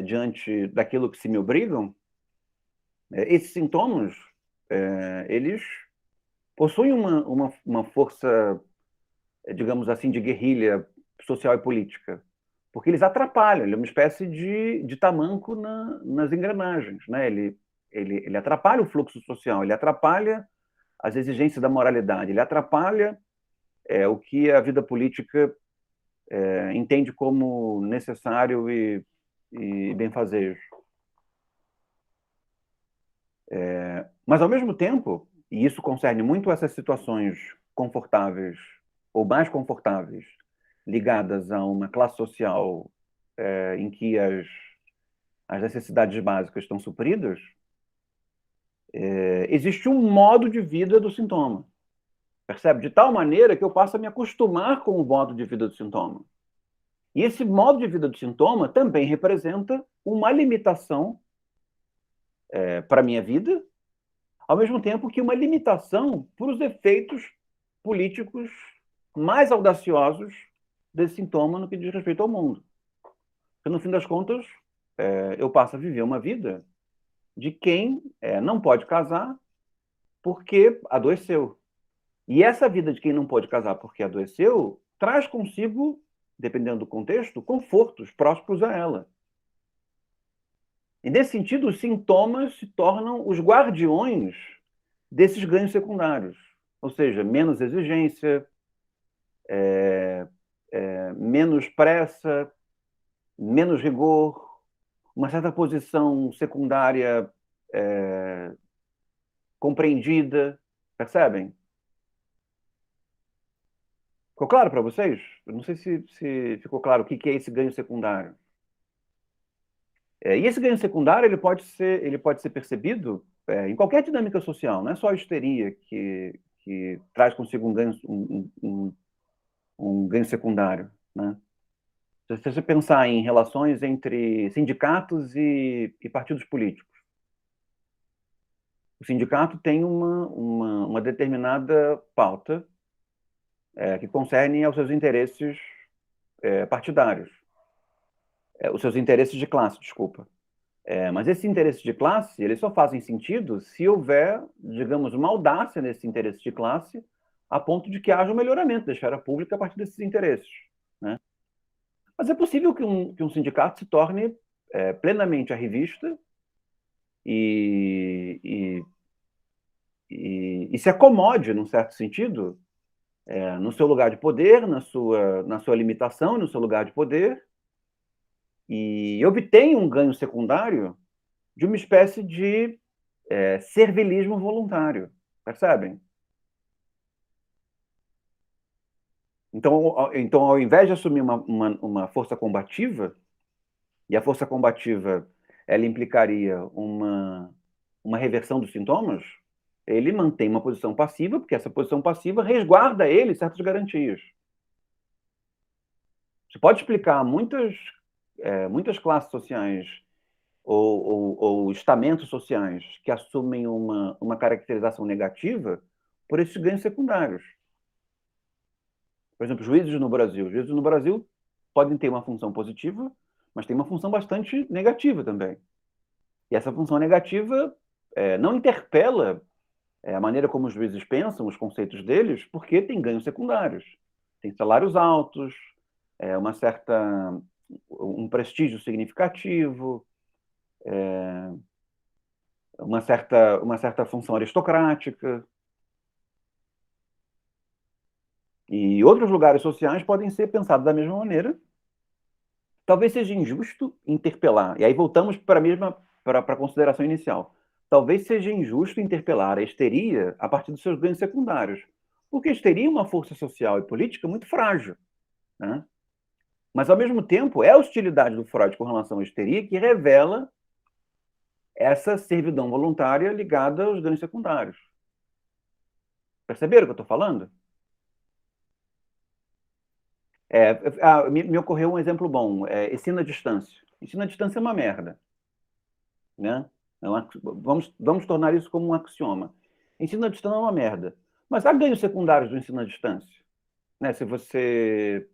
diante daquilo que se me obrigam. Esses sintomas, eles possuem uma força, digamos assim, de guerrilha social e política, porque eles atrapalham, ele é uma espécie de tamanco nas engrenagens, né? Ele atrapalha o fluxo social, ele atrapalha as exigências da moralidade, ele atrapalha o que a vida política entende como necessário e benfazejo. Mas, ao mesmo tempo, e isso concerne muito essas situações confortáveis ou mais confortáveis, ligadas a uma classe social em que as necessidades básicas estão supridas, existe um modo de vida do sintoma, percebe? De tal maneira que eu passo a me acostumar com o modo de vida do sintoma. E esse modo de vida do sintoma também representa uma limitação para a minha vida, ao mesmo tempo que uma limitação para os efeitos políticos mais audaciosos desse sintoma no que diz respeito ao mundo. Porque, no fim das contas, eu passo a viver uma vida de quem não pode casar porque adoeceu. E essa vida de quem não pode casar porque adoeceu traz consigo, dependendo do contexto, confortos próximos a ela. E, nesse sentido, os sintomas se tornam os guardiões desses ganhos secundários. Ou seja, menos exigência, menos pressa, menos rigor, uma certa posição secundária compreendida, percebem? Ficou claro para vocês? Eu não sei se ficou claro o que é esse ganho secundário. E esse ganho secundário ele pode ser percebido em qualquer dinâmica social, não é só a histeria que traz consigo um ganho secundário, né? Se você pensar em relações entre sindicatos e partidos políticos, o sindicato tem uma determinada pauta que concerne aos seus interesses partidários, os seus interesses de classe, desculpa. Mas esses interesses de classe, eles só fazem sentido se houver, digamos, uma audácia nesse interesse de classe, a ponto de que haja um melhoramento da esfera pública a partir desses interesses, né? Mas é possível que um sindicato se torne plenamente arrivista e, e, e se acomode, num certo sentido, no seu lugar de poder, na sua limitação, no seu lugar de poder, e obtenha um ganho secundário de uma espécie de servilismo voluntário, percebem? Então, ao invés de assumir uma força combativa, e a força combativa ela implicaria uma reversão dos sintomas, ele mantém uma posição passiva, porque essa posição passiva resguarda ele certas garantias. Você pode explicar muitas classes sociais ou estamentos sociais que assumem uma caracterização negativa por esses ganhos secundários. Por exemplo, juízes no Brasil. Juízes no Brasil podem ter uma função positiva, mas tem uma função bastante negativa também. E essa função negativa não interpela a maneira como os juízes pensam, os conceitos deles, porque tem ganhos secundários. Tem salários altos, um prestígio significativo, uma certa função aristocrática. E outros lugares sociais podem ser pensados da mesma maneira. Talvez seja injusto interpelar. E aí voltamos para a consideração inicial. Talvez seja injusto interpelar a histeria a partir dos seus ganhos secundários. Porque a histeria é uma força social e política muito frágil, né? Mas, ao mesmo tempo, é a hostilidade do Freud com relação à histeria que revela essa servidão voluntária ligada aos ganhos secundários. Perceberam o que eu estou falando? Me ocorreu um exemplo bom. Ensino à distância. Ensino à distância é uma merda, né? Vamos tornar isso como um axioma. Ensino à distância é uma merda. Mas há ganhos secundários do ensino à distância, né? Se você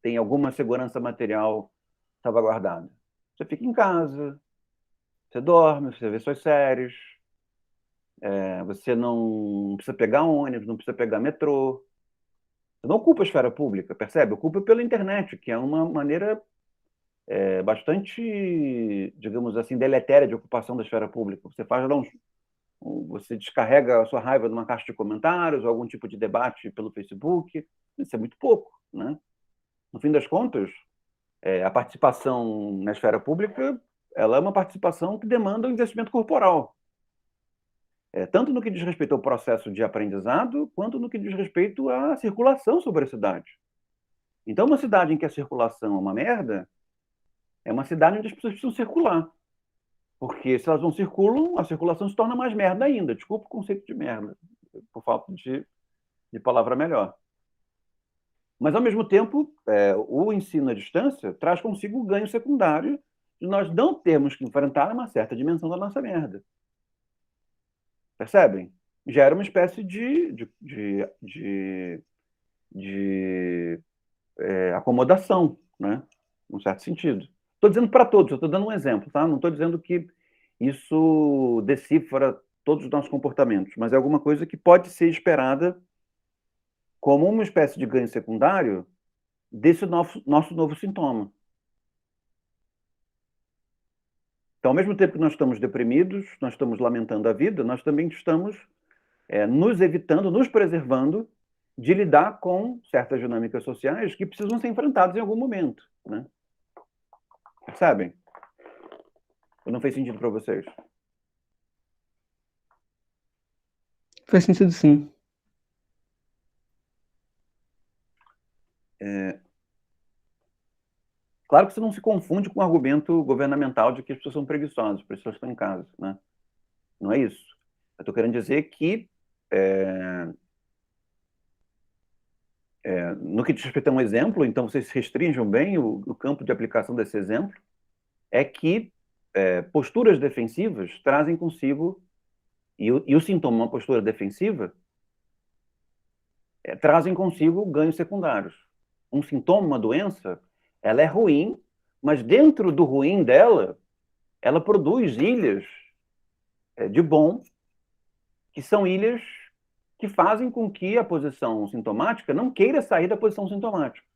tem alguma segurança material salvaguardada. Você fica em casa, você dorme, você vê suas séries, você não precisa pegar ônibus, não precisa pegar metrô. Você não ocupa a esfera pública, percebe? Ocupa pela internet, que é uma maneira bastante, digamos assim, deletéria de ocupação da esfera pública. Você faz lá você descarrega a sua raiva numa caixa de comentários ou algum tipo de debate pelo Facebook. Isso é muito pouco, né? No fim das contas, a participação na esfera pública, ela é uma participação que demanda um investimento corporal. Tanto no que diz respeito ao processo de aprendizado, quanto no que diz respeito à circulação sobre a cidade. Então, uma cidade em que a circulação é uma merda, é uma cidade onde as pessoas precisam circular. Porque se elas não circulam, a circulação se torna mais merda ainda. Desculpa o conceito de merda, por falta de palavra melhor. Mas, ao mesmo tempo, o ensino à distância traz consigo o ganho secundário de nós não termos que enfrentar uma certa dimensão da nossa merda. Percebem? Gera uma espécie de acomodação, né? Num certo sentido. Estou dizendo para todos, eu estou dando um exemplo, tá? Não estou dizendo que isso decifra todos os nossos comportamentos, mas é alguma coisa que pode ser esperada como uma espécie de ganho secundário desse nosso novo sintoma. Então, ao mesmo tempo que nós estamos deprimidos, nós estamos lamentando a vida, nós também estamos nos evitando, nos preservando de lidar com certas dinâmicas sociais que precisam ser enfrentadas em algum momento, né? Percebem? Ou não fez sentido para vocês? Faz sentido sim. Claro que isso não se confunde com o argumento governamental de que as pessoas são preguiçosas, por isso elas estão em casa, né? Não é isso. Eu estou querendo dizer que, no que diz respeito a um exemplo, então vocês restringam bem o campo de aplicação desse exemplo, é que posturas defensivas trazem consigo, e o sintoma, uma postura defensiva, trazem consigo ganhos secundários. Um sintoma, uma doença, ela é ruim, mas dentro do ruim dela, ela produz ilhas de bom, que são ilhas que fazem com que a posição sintomática não queira sair da posição sintomática.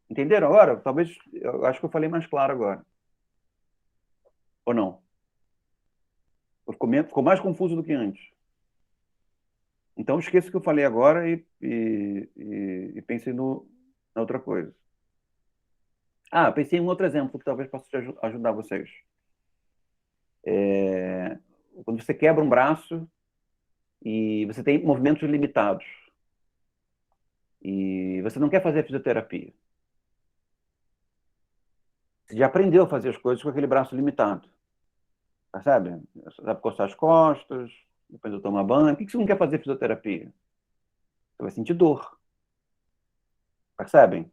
Entenderam agora? Talvez, eu acho que eu falei mais claro agora. Ou não? Ficou mais confuso do que antes. Então, esqueça o que eu falei agora e pense na outra coisa. Pensei em um outro exemplo que talvez possa ajudar vocês. Quando você quebra um braço e você tem movimentos limitados e você não quer fazer fisioterapia. Você já aprendeu a fazer as coisas com aquele braço limitado. Percebe? Você sabe coçar as costas, depois eu tomo banho. Por que você não quer fazer fisioterapia? Você vai sentir dor. Percebem?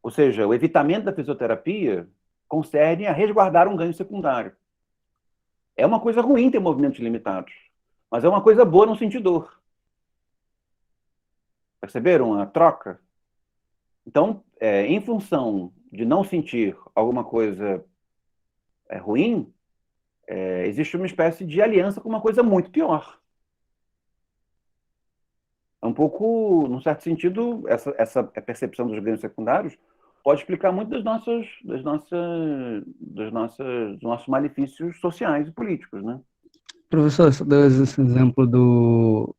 Ou seja, o evitamento da fisioterapia concerne a resguardar um ganho secundário. É uma coisa ruim ter movimentos limitados, mas é uma coisa boa não sentir dor. Perceberam a troca? Então, em função de não sentir alguma coisa ruim, existe uma espécie de aliança com uma coisa muito pior. É um pouco, num certo sentido, essa percepção dos ganhos secundários pode explicar muito dos nossos malefícios sociais e políticos, né? Professor, você deu esse exemplo do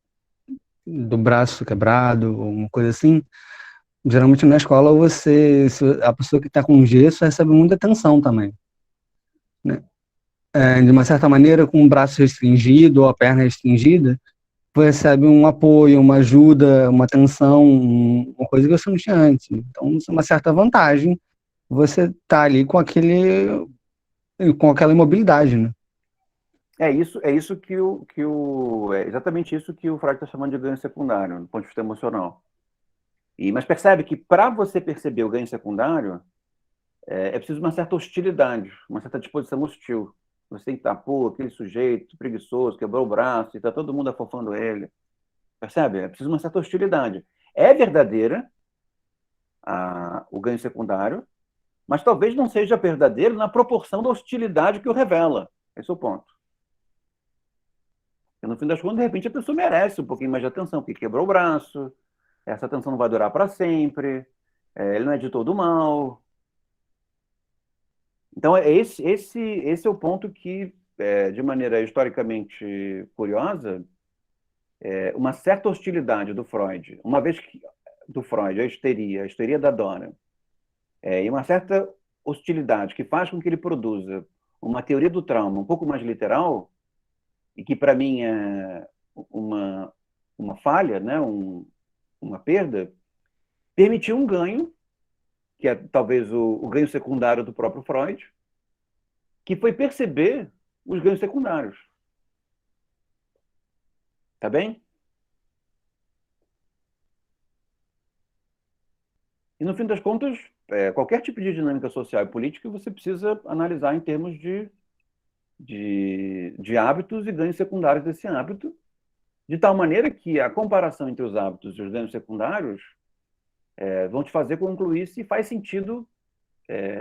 braço quebrado, uma coisa assim. Geralmente na escola a pessoa que está com gesso recebe muita atenção também, né? De uma certa maneira, com o braço restringido ou a perna restringida, você recebe um apoio, uma ajuda, uma atenção, uma coisa que você não tinha antes. Então, isso é uma certa vantagem. Você tá ali com aquela imobilidade, né? É exatamente isso que o Freud está chamando de ganho secundário, do ponto de vista emocional. Mas percebe que para você perceber o ganho secundário, é preciso uma certa hostilidade, uma certa disposição hostil. Você tem que estar, pô, aquele sujeito preguiçoso, quebrou o braço, e está todo mundo afofando ele. Percebe? É preciso uma certa hostilidade. É verdadeira o ganho secundário, mas talvez não seja verdadeiro na proporção da hostilidade que o revela. Esse é o ponto. Porque no fim das contas, de repente, a pessoa merece um pouquinho mais de atenção, porque quebrou o braço, essa atenção não vai durar para sempre, ele não é de todo mal. Então, esse é o ponto que, de maneira historicamente curiosa, uma certa hostilidade do Freud, uma vez que do Freud, a histeria da Dora, e uma certa hostilidade que faz com que ele produza uma teoria do trauma um pouco mais literal, e que para mim é uma falha, né? Uma perda, permitiu um ganho, que é talvez o ganho secundário do próprio Freud, que foi perceber os ganhos secundários. Tá bem? E no fim das contas, qualquer tipo de dinâmica social e política você precisa analisar em termos de hábitos e ganhos secundários desse hábito, de tal maneira que a comparação entre os hábitos e os ganhos secundários vão te fazer concluir se faz sentido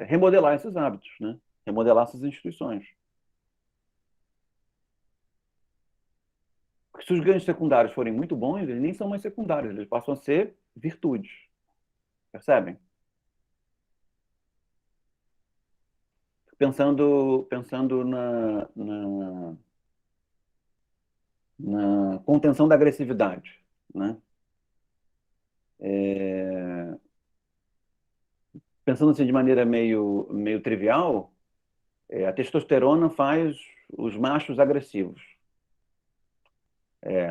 remodelar esses hábitos, né? Remodelar essas instituições. Porque se os ganhos secundários forem muito bons, eles nem são mais secundários, eles passam a ser virtudes. Percebem? Pensando na contenção da agressividade, né? Pensando assim de maneira meio trivial, a testosterona faz os machos agressivos.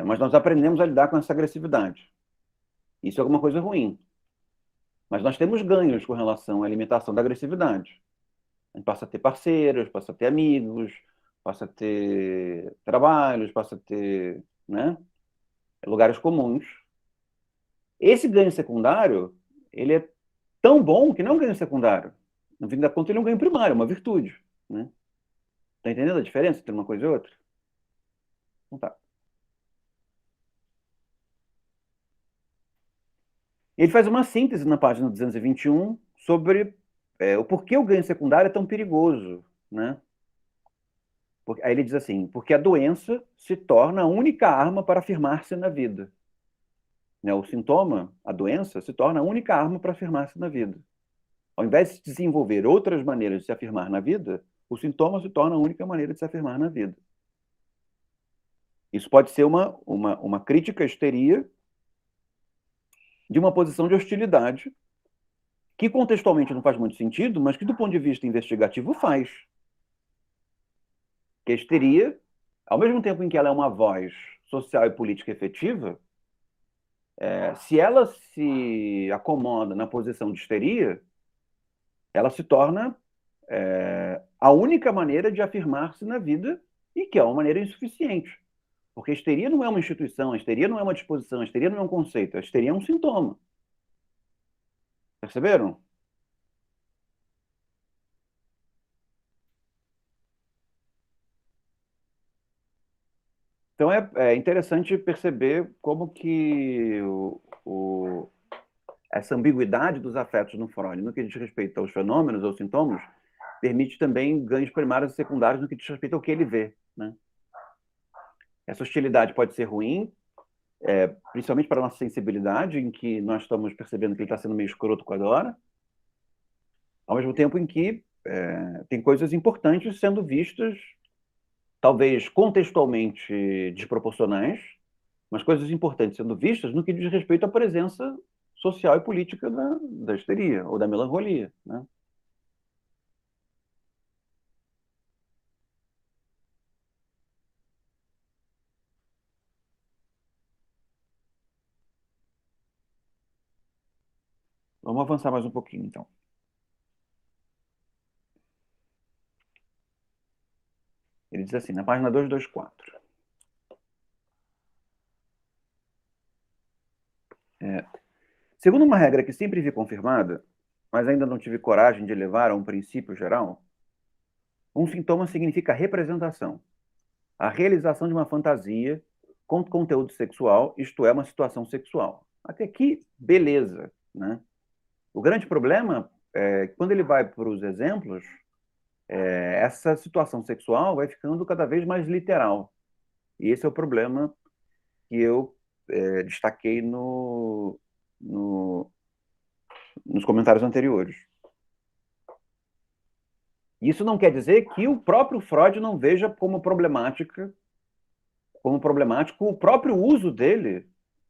Mas nós aprendemos a lidar com essa agressividade. Isso é alguma coisa ruim. Mas nós temos ganhos com relação à limitação da agressividade. A gente passa a ter parceiros, passa a ter amigos, passa a ter trabalhos, passa a ter, né, lugares comuns. Esse ganho secundário, ele é tão bom que não é um ganho secundário. No fim da conta, ele é um ganho primário, uma virtude. Né? Tá entendendo a diferença entre uma coisa e outra? Então tá. Ele faz uma síntese na página 221 sobre o porquê o ganho secundário é tão perigoso. Né? Aí ele diz assim, porque a doença se torna a única arma para afirmar-se na vida. Né? O sintoma, a doença, se torna a única arma para afirmar-se na vida. Ao invés de desenvolver outras maneiras de se afirmar na vida, o sintoma se torna a única maneira de se afirmar na vida. Isso pode ser uma crítica à histeria de uma posição de hostilidade que contextualmente não faz muito sentido, mas que do ponto de vista investigativo faz. Que a histeria, ao mesmo tempo em que ela é uma voz social e política efetiva, se ela se acomoda na posição de histeria, ela se torna a única maneira de afirmar-se na vida e que é uma maneira insuficiente. Porque a histeria não é uma instituição, a histeria não é uma disposição, a histeria não é um conceito, a histeria é um sintoma. Perceberam? Então é interessante perceber como que essa ambiguidade dos afetos no Freud, no que diz respeito aos fenômenos ou sintomas, permite também ganhos primários e secundários no que diz respeito ao que ele vê, né? Essa hostilidade pode ser ruim, principalmente para a nossa sensibilidade, em que nós estamos percebendo que ele está sendo meio escroto com a Dora, ao mesmo tempo em que tem coisas importantes sendo vistas, talvez contextualmente desproporcionais, mas coisas importantes sendo vistas no que diz respeito à presença social e política da histeria ou da melancolia, né? Vamos avançar mais um pouquinho, então. Ele diz assim, na página 224. Segundo uma regra que sempre vi confirmada, mas ainda não tive coragem de levar a um princípio geral, um sintoma significa representação, a realização de uma fantasia com conteúdo sexual, isto é, uma situação sexual. Até aqui, beleza, né? O grande problema é que quando ele vai para os exemplos, essa situação sexual vai ficando cada vez mais literal. E esse é o problema que eu destaquei nos comentários anteriores. Isso não quer dizer que o próprio Freud não veja como problemático o próprio uso dele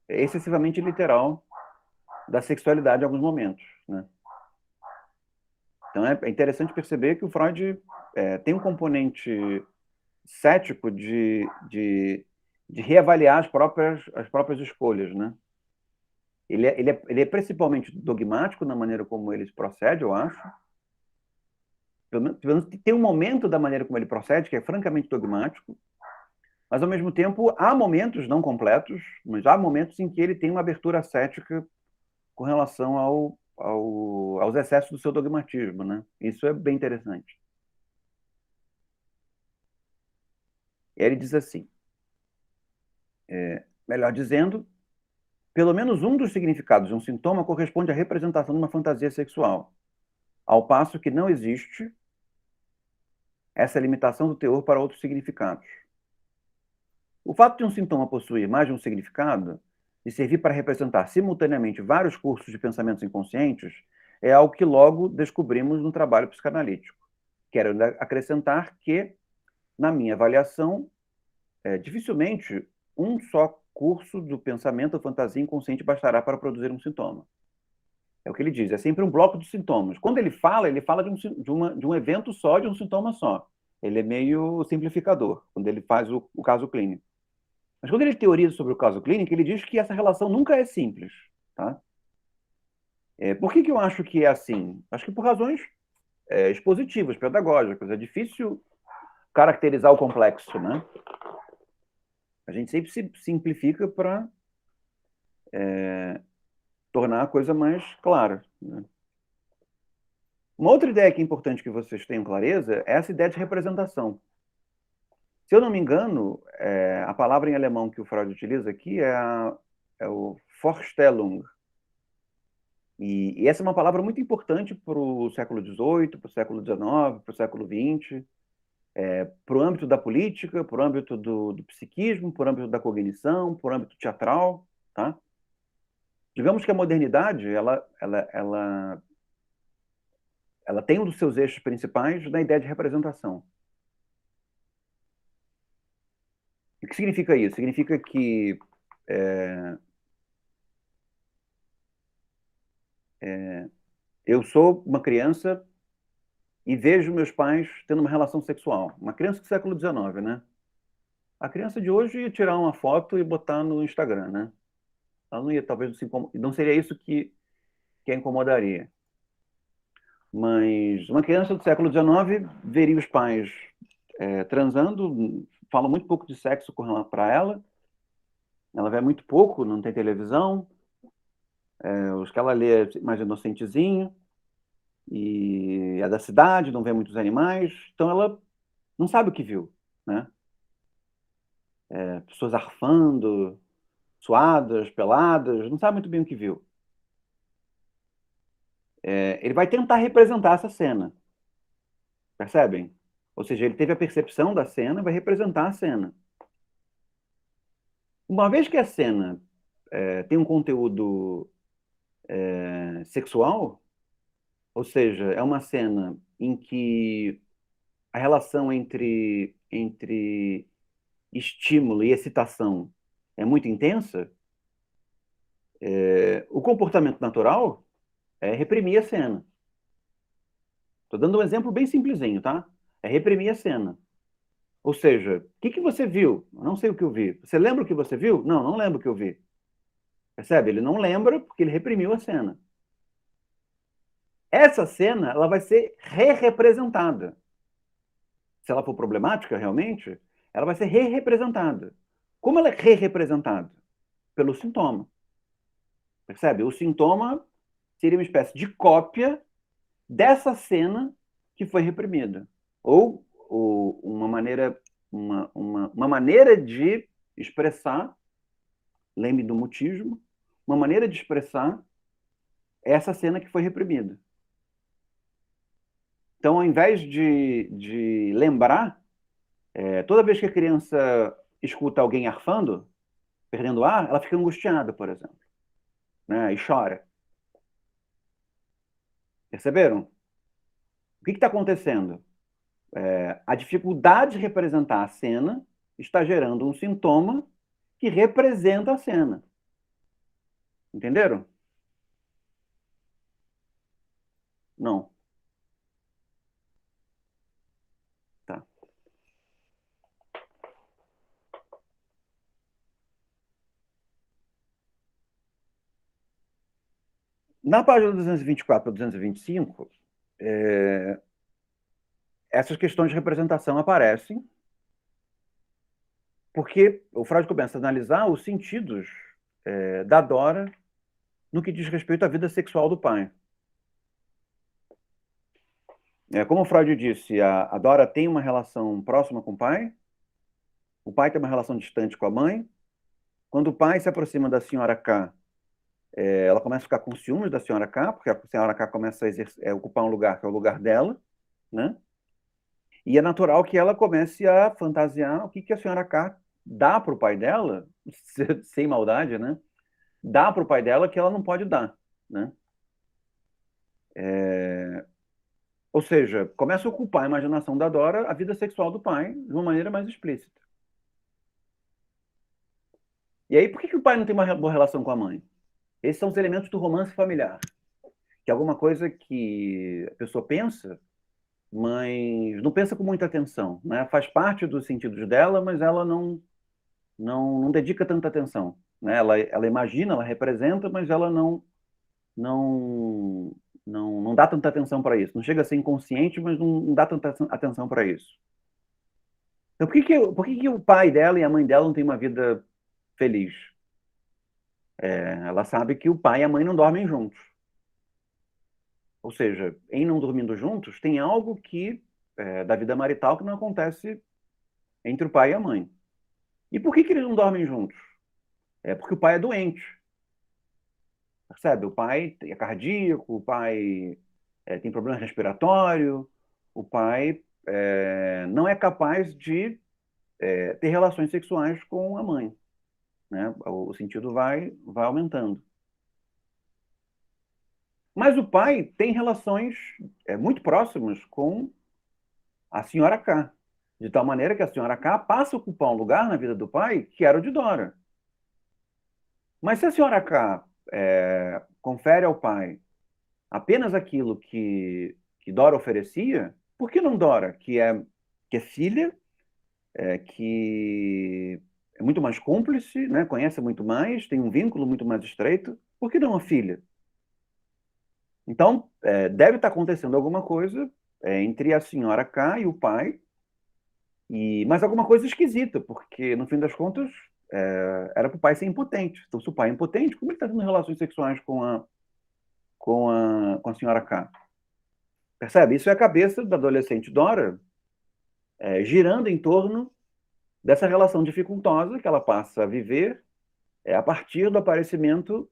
excessivamente literal da sexualidade em alguns momentos, né? Então é interessante perceber que o Freud tem um componente cético de reavaliar as próprias escolhas, né? Ele é principalmente dogmático na maneira como ele procede, eu acho. Pelo menos tem um momento da maneira como ele procede que é francamente dogmático, mas ao mesmo tempo há momentos não completos, mas há momentos em que ele tem uma abertura cética com relação aos excessos do seu dogmatismo, né? Isso é bem interessante. Ele diz assim, melhor dizendo, pelo menos um dos significados de um sintoma corresponde à representação de uma fantasia sexual, ao passo que não existe essa limitação do teor para outros significados. O fato de um sintoma possuir mais de um significado e servir para representar simultaneamente vários cursos de pensamentos inconscientes é algo que logo descobrimos no trabalho psicanalítico. Quero acrescentar que, na minha avaliação, dificilmente um só curso do pensamento ou fantasia inconsciente bastará para produzir um sintoma. É o que ele diz, é sempre um bloco de sintomas. Quando ele fala de um evento só, de um sintoma só. Ele é meio simplificador, quando ele faz o caso clínico. Mas quando ele teoriza sobre o caso clínico, ele diz que essa relação nunca é simples. Tá? Por que eu acho que é assim? Acho que por razões expositivas, pedagógicas. É difícil caracterizar o complexo, né? A gente sempre se simplifica para tornar a coisa mais clara, né? Uma outra ideia que é importante que vocês tenham clareza é essa ideia de representação. Se eu não me engano, a palavra em alemão que o Freud utiliza aqui é o Vorstellung. E essa é uma palavra muito importante para o século XVIII, para o século XIX, para o século XX, para o âmbito da política, para o âmbito do psiquismo, para o âmbito da cognição, para o âmbito teatral, tá? Digamos que a modernidade, ela tem um dos seus eixos principais na ideia de representação. O que significa isso? Significa que eu sou uma criança e vejo meus pais tendo uma relação sexual. Uma criança do século XIX, né? A criança de hoje ia tirar uma foto e botar no Instagram, né? Ela não ia, talvez, não seria isso que a incomodaria. Mas uma criança do século XIX veria os pais transando, fala muito pouco de sexo para ela vê muito pouco, não tem televisão, os que ela lê é mais inocentezinho, e é da cidade, não vê muitos animais, então ela não sabe o que viu, né? Pessoas arfando, suadas, peladas, não sabe muito bem o que viu. Ele vai tentar representar essa cena, percebem? Ou seja, ele teve a percepção da cena, vai representar a cena. Uma vez que a cena tem um conteúdo sexual, ou seja, é uma cena em que a relação entre estímulo e excitação é muito intensa, o comportamento natural é reprimir a cena. Estou dando um exemplo bem simplesinho, tá? É reprimir a cena. Ou seja, o que você viu? Eu não sei o que eu vi. Você lembra o que você viu? Não, não lembro o que eu vi. Percebe? Ele não lembra porque ele reprimiu a cena. Essa cena, ela vai ser re-representada. Se ela for problemática, realmente, ela vai ser re-representada. Como ela é re-representada? Pelo sintoma. Percebe? O sintoma seria uma espécie de cópia dessa cena que foi reprimida. Ou uma maneira de expressar, lembre do mutismo, uma maneira de expressar essa cena que foi reprimida. Então, ao invés de lembrar, toda vez que a criança escuta alguém arfando, perdendo ar, ela fica angustiada, por exemplo, né? E chora. Perceberam? O que está acontecendo? A dificuldade de representar a cena está gerando um sintoma que representa a cena. Entenderam? Não. Tá. Na página 224 a 225, essas questões de representação aparecem porque o Freud começa a analisar os sentidos da Dora no que diz respeito à vida sexual do pai. Como o Freud disse, a Dora tem uma relação próxima com o pai tem uma relação distante com a mãe. Quando o pai se aproxima da senhora K, ela começa a ficar com ciúmes da senhora K, porque a senhora K começa a ocupar um lugar que é o lugar dela, né? E é natural que ela comece a fantasiar o que a senhora K dá para o pai dela, sem maldade, né? Dá para o pai dela que ela não pode dar, né? Ou seja, começa a ocupar a imaginação da Dora a vida sexual do pai de uma maneira mais explícita. E aí, por que o pai não tem uma boa relação com a mãe? Esses são os elementos do romance familiar, que é alguma coisa que a pessoa pensa, mas não pensa com muita atenção, né? Faz parte dos sentidos dela, mas ela não dedica tanta atenção, né? Ela imagina, ela representa, mas ela não dá tanta atenção para isso. Não chega a ser inconsciente, mas não dá tanta atenção para isso. Então, por que o pai dela e a mãe dela não têm uma vida feliz? Ela sabe que o pai e a mãe não dormem juntos. Ou seja, em não dormindo juntos, tem algo da vida marital que não acontece entre o pai e a mãe. E por que eles não dormem juntos? Porque o pai é doente. Percebe? O pai é cardíaco, o pai tem problema respiratório, o pai não é capaz de ter relações sexuais com a mãe, né? O sentido vai aumentando. Mas o pai tem relações muito próximas com a senhora K, de tal maneira que a senhora K passa a ocupar um lugar na vida do pai que era o de Dora. Mas se a senhora K confere ao pai apenas aquilo que que Dora oferecia, por que não Dora, que é filha, que é muito mais cúmplice, né? Conhece muito mais, tem um vínculo muito mais estreito, por que não a filha? Então, deve estar acontecendo alguma coisa entre a senhora K e o pai, mas alguma coisa esquisita, porque, no fim das contas, era para o pai ser impotente. Então, se o pai é impotente, como ele está tendo relações sexuais com a senhora K? Percebe? Isso é a cabeça da adolescente Dora girando em torno dessa relação dificultosa que ela passa a viver a partir do aparecimento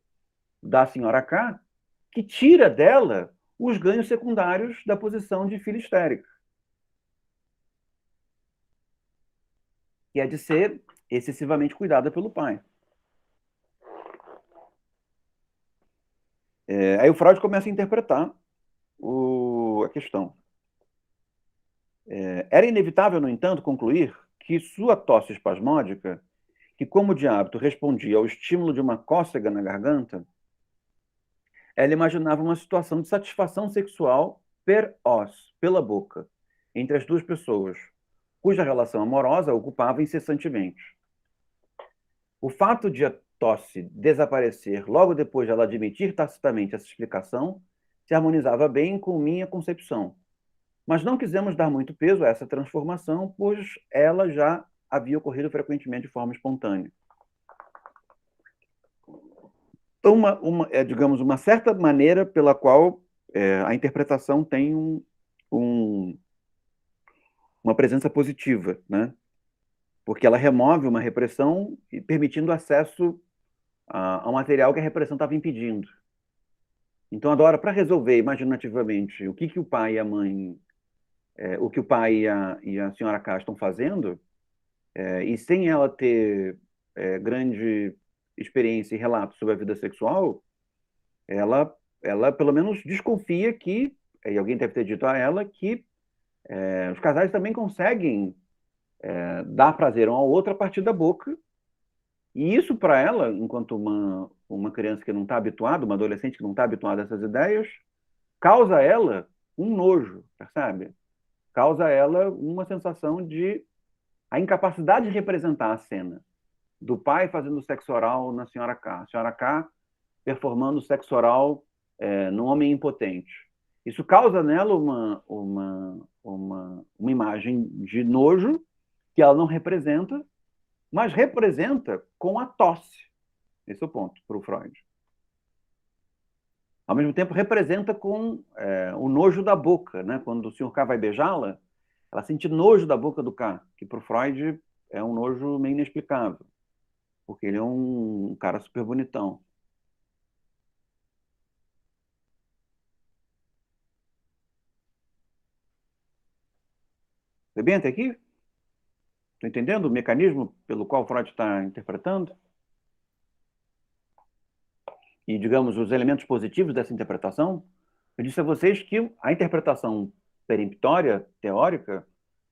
da senhora K, que tira dela os ganhos secundários da posição de filha histérica, que é de ser excessivamente cuidada pelo pai. Aí o Freud começa a interpretar a questão. Era inevitável, no entanto, concluir que sua tosse espasmódica, que como de hábito respondia ao estímulo de uma cócega na garganta, ela imaginava uma situação de satisfação sexual per os, pela boca, entre as duas pessoas, cuja relação amorosa a ocupava incessantemente. O fato de a tosse desaparecer logo depois de ela admitir tacitamente essa explicação se harmonizava bem com minha concepção. Mas não quisemos dar muito peso a essa transformação, pois ela já havia ocorrido frequentemente de forma espontânea. Então, digamos, uma certa maneira pela qual a interpretação tem uma presença positiva, né? Porque ela remove uma repressão e permitindo acesso ao material que a repressão estava impedindo. Então, agora, para resolver imaginativamente o que o pai e a mãe, o que o pai e a senhora K estão fazendo, e sem ela ter grande experiência e relato sobre a vida sexual, ela pelo menos desconfia que, e alguém deve ter dito a ela, que os casais também conseguem dar prazer um ao outro a partir da boca. E isso, para ela, enquanto uma criança que não está habituada, uma adolescente que não está habituada a essas ideias, causa a ela um nojo, percebe? Causa a ela uma sensação de a incapacidade de representar a cena do pai fazendo sexo oral na senhora K, a senhora K performando sexo oral num homem impotente. Isso causa nela uma imagem de nojo que ela não representa, mas representa com a tosse. Esse é o ponto para o Freud. Ao mesmo tempo, representa com o nojo da boca, né? Quando o senhor K vai beijá-la, ela sente nojo da boca do K, que para o Freud é um nojo meio inexplicável, porque ele é um cara super bonitão. Foi bem até aqui? Estou entendendo o mecanismo pelo qual Freud está interpretando? E, digamos, os elementos positivos dessa interpretação? Eu disse a vocês que a interpretação peremptória, teórica,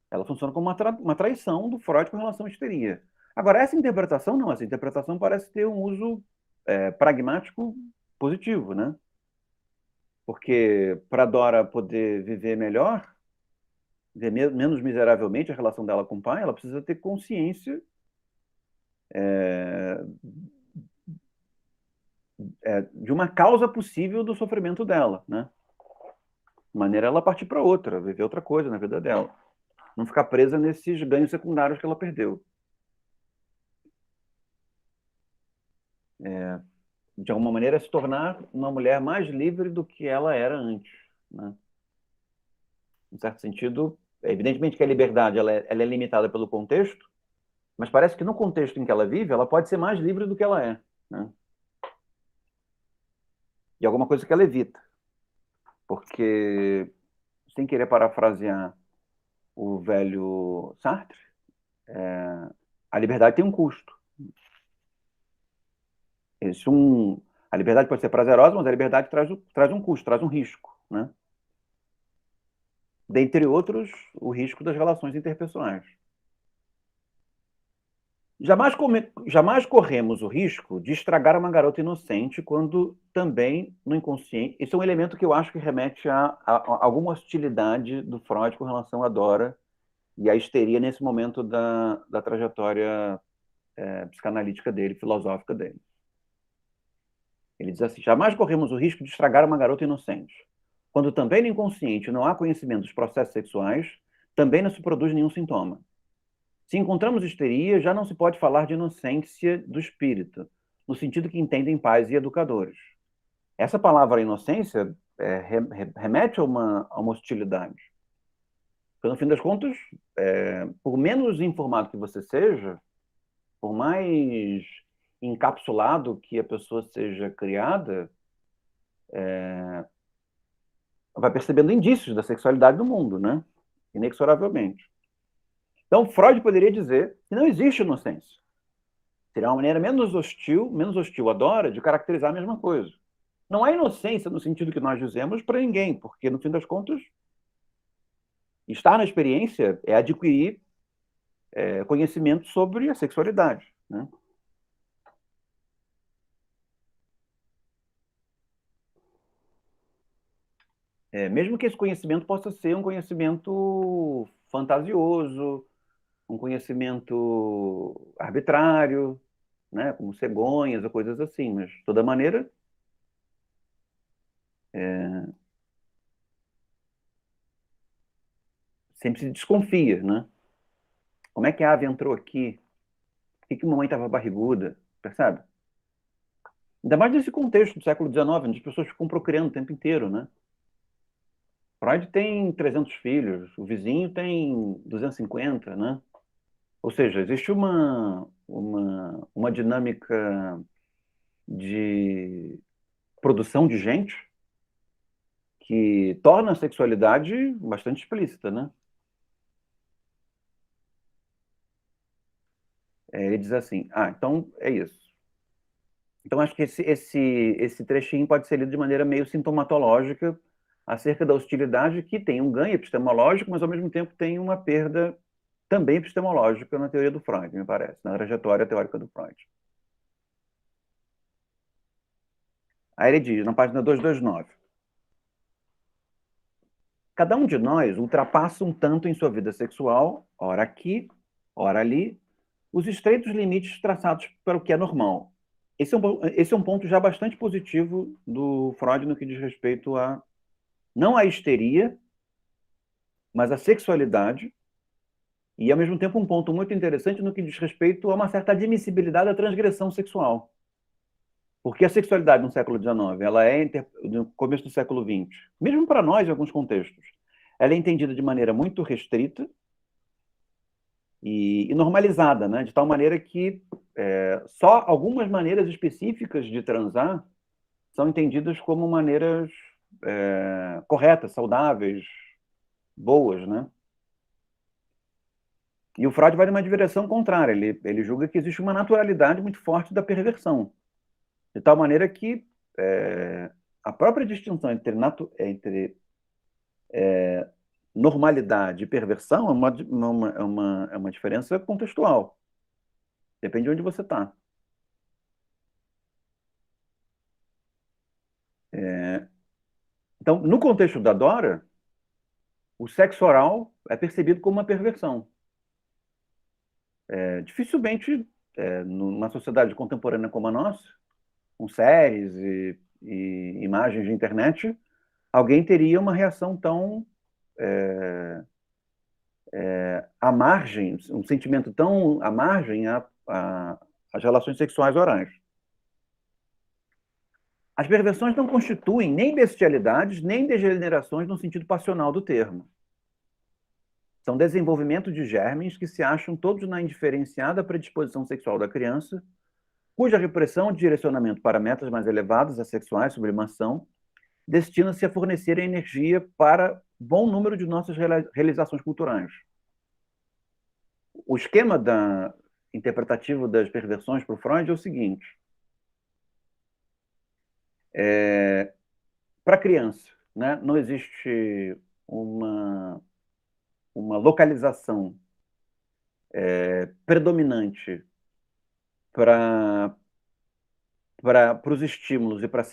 ela funciona como uma traição do Freud com relação à histeria. Agora, essa interpretação não, essa interpretação parece ter um uso pragmático positivo, né? Porque para Dora poder viver melhor, viver menos miseravelmente a relação dela com o pai, ela precisa ter consciência de uma causa possível do sofrimento dela, né? De maneira ela partir para outra, viver outra coisa na vida dela. Não ficar presa nesses ganhos secundários que ela perdeu. De alguma maneira, se tornar uma mulher mais livre do que ela era antes, né? Em certo sentido, evidentemente que a liberdade ela é limitada pelo contexto, mas parece que no contexto em que ela vive, ela pode ser mais livre do que ela é, né? E alguma coisa que ela evita. Porque, sem querer parafrasear o velho Sartre, a liberdade tem um custo. A liberdade pode ser prazerosa, mas a liberdade traz um custo, traz um risco, né? Dentre outros, o risco das relações interpessoais. Jamais corremos o risco de estragar uma garota inocente quando também no inconsciente. Isso é um elemento que eu acho que remete a alguma hostilidade do Freud com relação à Dora e à histeria nesse momento da trajetória psicanalítica dele, filosófica dele. Ele diz assim: jamais corremos o risco de estragar uma garota inocente. Quando também no inconsciente não há conhecimento dos processos sexuais, também não se produz nenhum sintoma. Se encontramos histeria, já não se pode falar de inocência do espírito, no sentido que entendem pais e educadores. Essa palavra inocência remete a uma hostilidade. Porque, no fim das contas, por menos informado que você seja, por mais encapsulado que a pessoa seja criada, vai percebendo indícios da sexualidade do mundo, né? Inexoravelmente. Então, Freud poderia dizer que não existe inocência. Seria uma maneira menos hostil a Dora, de caracterizar a mesma coisa. Não há inocência no sentido que nós dizemos para ninguém, porque, no fim das contas, estar na experiência é adquirir conhecimento sobre a sexualidade, né? Mesmo que esse conhecimento possa ser um conhecimento fantasioso, um conhecimento arbitrário, né, como cegonhas ou coisas assim, mas, de toda maneira, sempre se desconfia, né? Como é que a ave entrou aqui? Por que mamãe estava barriguda? Percebe? Ainda mais nesse contexto do século XIX, onde as pessoas ficam procriando o tempo inteiro, né? Freud tem 300 filhos, o vizinho tem 250, né? Ou seja, existe uma dinâmica de produção de gente que torna a sexualidade bastante explícita, né? Ele diz assim, então é isso. Então acho que esse trechinho pode ser lido de maneira meio sintomatológica acerca da hostilidade que tem um ganho epistemológico, mas ao mesmo tempo tem uma perda também epistemológica na teoria do Freud, me parece, na trajetória teórica do Freud. Aí ele diz, na página 229, cada um de nós ultrapassa um tanto em sua vida sexual, ora aqui, ora ali, os estreitos limites traçados para o que é normal. Esse é um ponto já bastante positivo do Freud no que diz respeito a, não a histeria, mas a sexualidade, e ao mesmo tempo um ponto muito interessante no que diz respeito a uma certa admissibilidade da transgressão sexual. Porque a sexualidade no século XIX, ela no começo do século XX, mesmo para nós em alguns contextos, ela é entendida de maneira muito restrita e normalizada, né? De tal maneira que só algumas maneiras específicas de transar são entendidas como maneiras corretas, saudáveis, boas, né? E o Freud vai numa direção contrária. Ele julga que existe uma naturalidade muito forte da perversão, de tal maneira que a própria distinção entre normalidade e perversão é uma diferença contextual. Depende de onde você está. Então, no contexto da Dora, o sexo oral é percebido como uma perversão. Dificilmente, numa sociedade contemporânea como a nossa, com séries e imagens de internet, alguém teria uma reação tão à margem, um sentimento tão à margem às relações sexuais orais. As perversões não constituem nem bestialidades, nem degenerações no sentido passional do termo. São desenvolvimento de germes que se acham todos na indiferenciada predisposição sexual da criança, cuja repressão de direcionamento para metas mais elevadas, assexuais, sublimação, destina-se a fornecer energia para bom número de nossas realizações culturais. O esquema interpretativo das perversões para o Freud é o seguinte. Para a criança, né, não existe uma localização predominante para os estímulos e para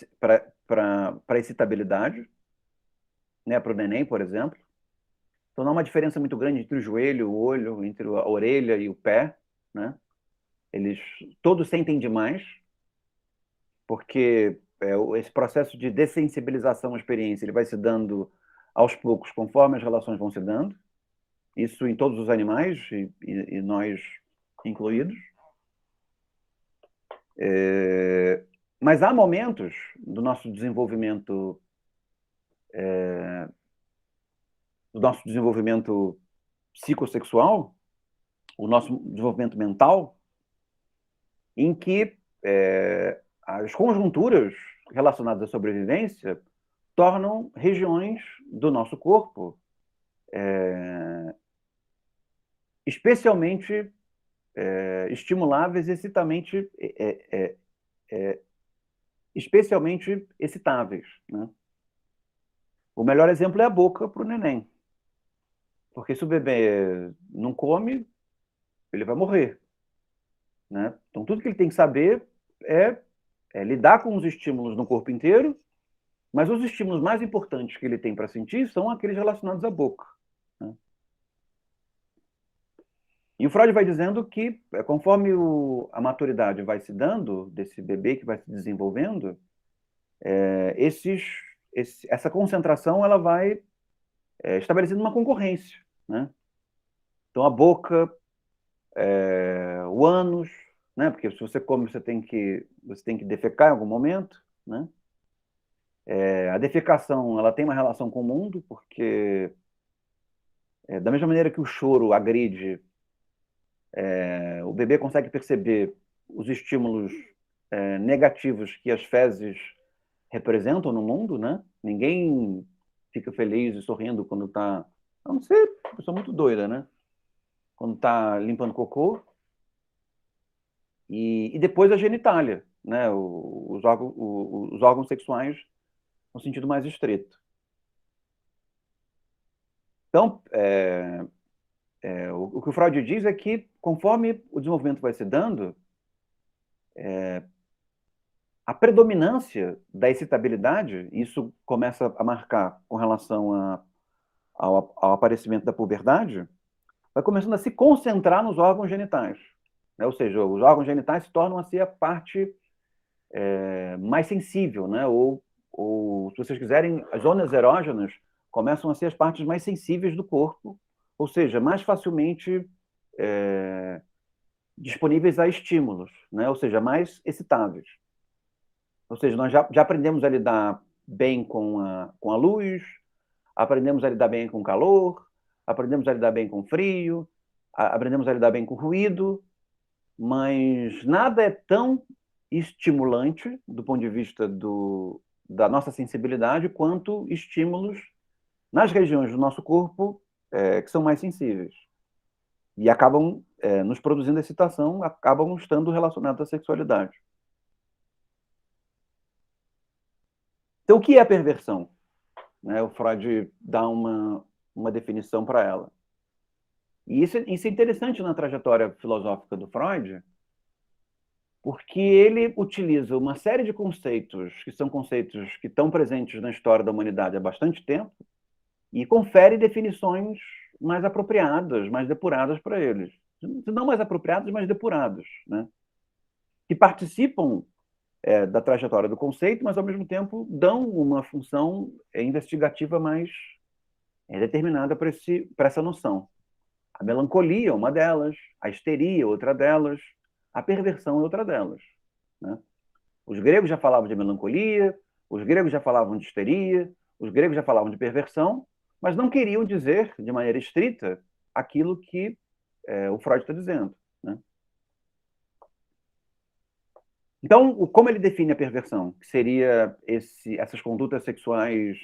a excitabilidade, né, para o neném, por exemplo. Então não há uma diferença muito grande entre o joelho, o olho, entre a orelha e o pé, né? Eles todos sentem demais, porque esse processo de dessensibilização à experiência ele vai se dando aos poucos, conforme as relações vão se dando. Isso em todos os animais, e nós incluídos. Mas há momentos do nosso desenvolvimento psicossexual, o nosso desenvolvimento mental, em que as conjunturas relacionadas à sobrevivência tornam regiões do nosso corpo especialmente estimuláveis, especialmente excitáveis, né? O melhor exemplo é a boca para o neném. Porque se o bebê não come, ele vai morrer, né? Então, tudo que ele tem que saber é lidar com os estímulos no corpo inteiro, mas os estímulos mais importantes que ele tem para sentir são aqueles relacionados à boca, né? E o Freud vai dizendo que, conforme a maturidade vai se dando, desse bebê que vai se desenvolvendo, essa concentração ela vai estabelecendo uma concorrência, né? Então, a boca, o ânus, né? Porque se você come, você tem que defecar em algum momento, né? A defecação ela tem uma relação com o mundo, porque da mesma maneira que o choro agride, o bebê consegue perceber os estímulos negativos que as fezes representam no mundo, né? Ninguém fica feliz e sorrindo quando está, a não ser uma pessoa muito doida, né? Quando está limpando cocô. E depois a genitália, né? Os órgãos sexuais no sentido mais estreito. Então, o que o Freud diz é que, conforme o desenvolvimento vai se dando, a predominância da excitabilidade, isso começa a marcar com relação ao aparecimento da puberdade, vai começando a se concentrar nos órgãos genitais, né? Ou seja, os órgãos genitais se tornam a ser a parte mais sensível, né? Ou, se vocês quiserem, as zonas erógenas começam a ser as partes mais sensíveis do corpo, ou seja, mais facilmente disponíveis a estímulos, né? Ou seja, mais excitáveis. Ou seja, nós já aprendemos a lidar bem com a luz, aprendemos a lidar bem com o calor, aprendemos a lidar bem com o frio, aprendemos a lidar bem com o ruído, mas nada é tão estimulante do ponto de vista da nossa sensibilidade quanto estímulos nas regiões do nosso corpo que são mais sensíveis e acabam nos produzindo excitação, acabam estando relacionados à sexualidade. Então, o que é a perversão? Né, o Freud dá uma definição para ela. E isso é interessante na trajetória filosófica do Freud, porque ele utiliza uma série de conceitos que são conceitos que estão presentes na história da humanidade há bastante tempo e confere definições mais apropriadas, mais depuradas para eles. Não mais apropriadas, mas depuradas, né? Que participam da trajetória do conceito, mas, ao mesmo tempo, dão uma função investigativa mais determinada para essa noção. A melancolia é uma delas, a histeria é outra delas, a perversão é outra delas, né? Os gregos já falavam de melancolia, os gregos já falavam de histeria, os gregos já falavam de perversão, mas não queriam dizer, de maneira estrita, aquilo que o Freud está dizendo, né? Então, como ele define a perversão? Que seria essas condutas sexuais